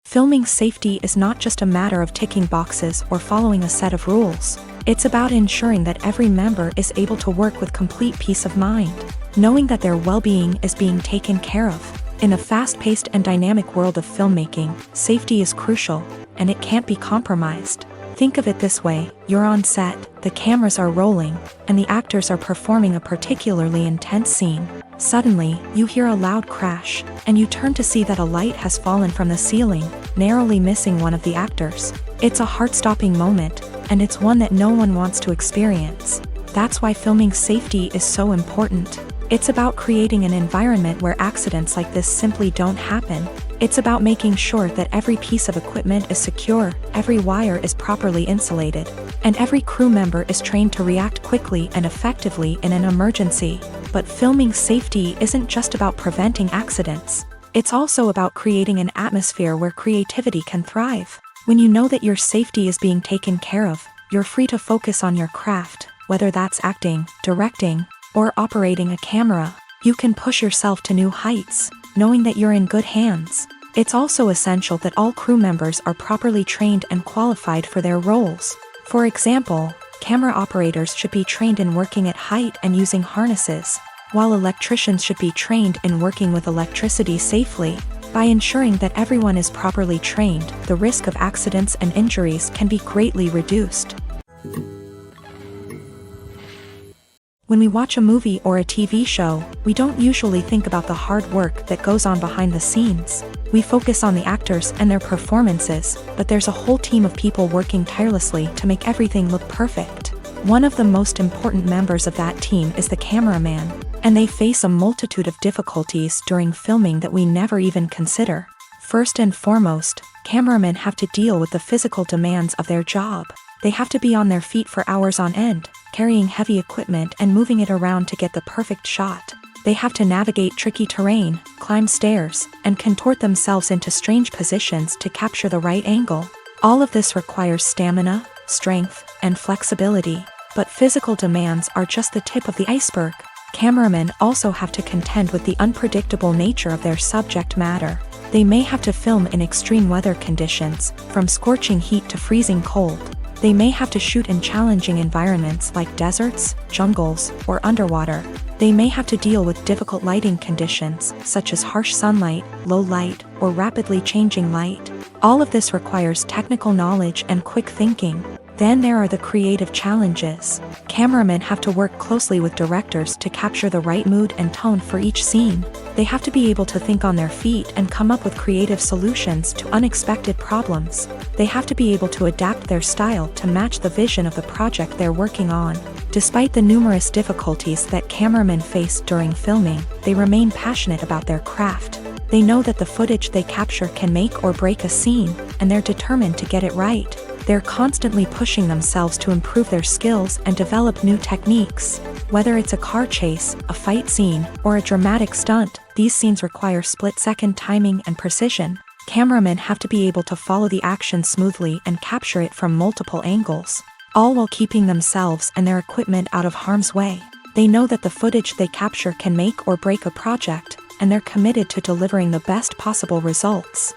Filming safety is not just a matter of ticking boxes or following a set of rules. It's about ensuring that every member is able to work with complete peace of mind, knowing that their well-being is being taken care of. In a fast-paced and dynamic world of filmmaking, safety is crucial, and it can't be compromised. Think of it this way: you're on set, the cameras are rolling, and the actors are performing a particularly intense scene. Suddenly, you hear a loud crash, and you turn to see that a light has fallen from the ceiling, narrowly missing one of the actors. It's a heart-stopping moment, and it's one that no one wants to experience. That's why filming safety is so important. It's about creating an environment where accidents like this simply don't happen. It's about making sure that every piece of equipment is secure, every wire is properly insulated, and every crew member is trained to react quickly and effectively in an emergency. But filming safety isn't just about preventing accidents. It's also about creating an atmosphere where creativity can thrive. When you know that your safety is being taken care of, you're free to focus on your craft, whether that's acting, directing, or operating a camera. You can push yourself to new heights, knowing that you're in good hands. It's also essential that all crew members are properly trained and qualified for their roles. For example, camera operators should be trained in working at height and using harnesses, while electricians should be trained in working with electricity safely. By ensuring that everyone is properly trained, the risk of accidents and injuries can be greatly reduced. When we watch a movie or a TV show, we don't usually think about the hard work that goes on behind the scenes. We focus on the actors and their performances, but there's a whole team of people working tirelessly to make everything look perfect. One of the most important members of that team is the cameraman, and they face a multitude of difficulties during filming that we never even consider. First and foremost, cameramen have to deal with the physical demands of their job. They have to be on their feet for hours on end, carrying heavy equipment and moving it around to get the perfect shot. They have to navigate tricky terrain, climb stairs, and contort themselves into strange positions to capture the right angle. All of this requires stamina, strength, and flexibility. But physical demands are just the tip of the iceberg. Cameramen also have to contend with the unpredictable nature of their subject matter. They may have to film in extreme weather conditions, from scorching heat to freezing cold. They may have to shoot in challenging environments like deserts, jungles, or underwater. They may have to deal with difficult lighting conditions, such as harsh sunlight, low light, or rapidly changing light. All of this requires technical knowledge and quick thinking. Then there are the creative challenges. Cameramen have to work closely with directors to capture the right mood and tone for each scene. They have to be able to think on their feet and come up with creative solutions to unexpected problems. They have to be able to adapt their style to match the vision of the project they're working on. Despite the numerous difficulties that cameramen face during filming, they remain passionate about their craft. They know that the footage they capture can make or break a scene, and they're determined to get it right. They're constantly pushing themselves to improve their skills and develop new techniques. Whether it's a car chase, a fight scene, or a dramatic stunt, these scenes require split-second timing and precision. Cameramen have to be able to follow the action smoothly and capture it from multiple angles, all while keeping themselves and their equipment out of harm's way. They know that the footage they capture can make or break a project, and they're committed to delivering the best possible results.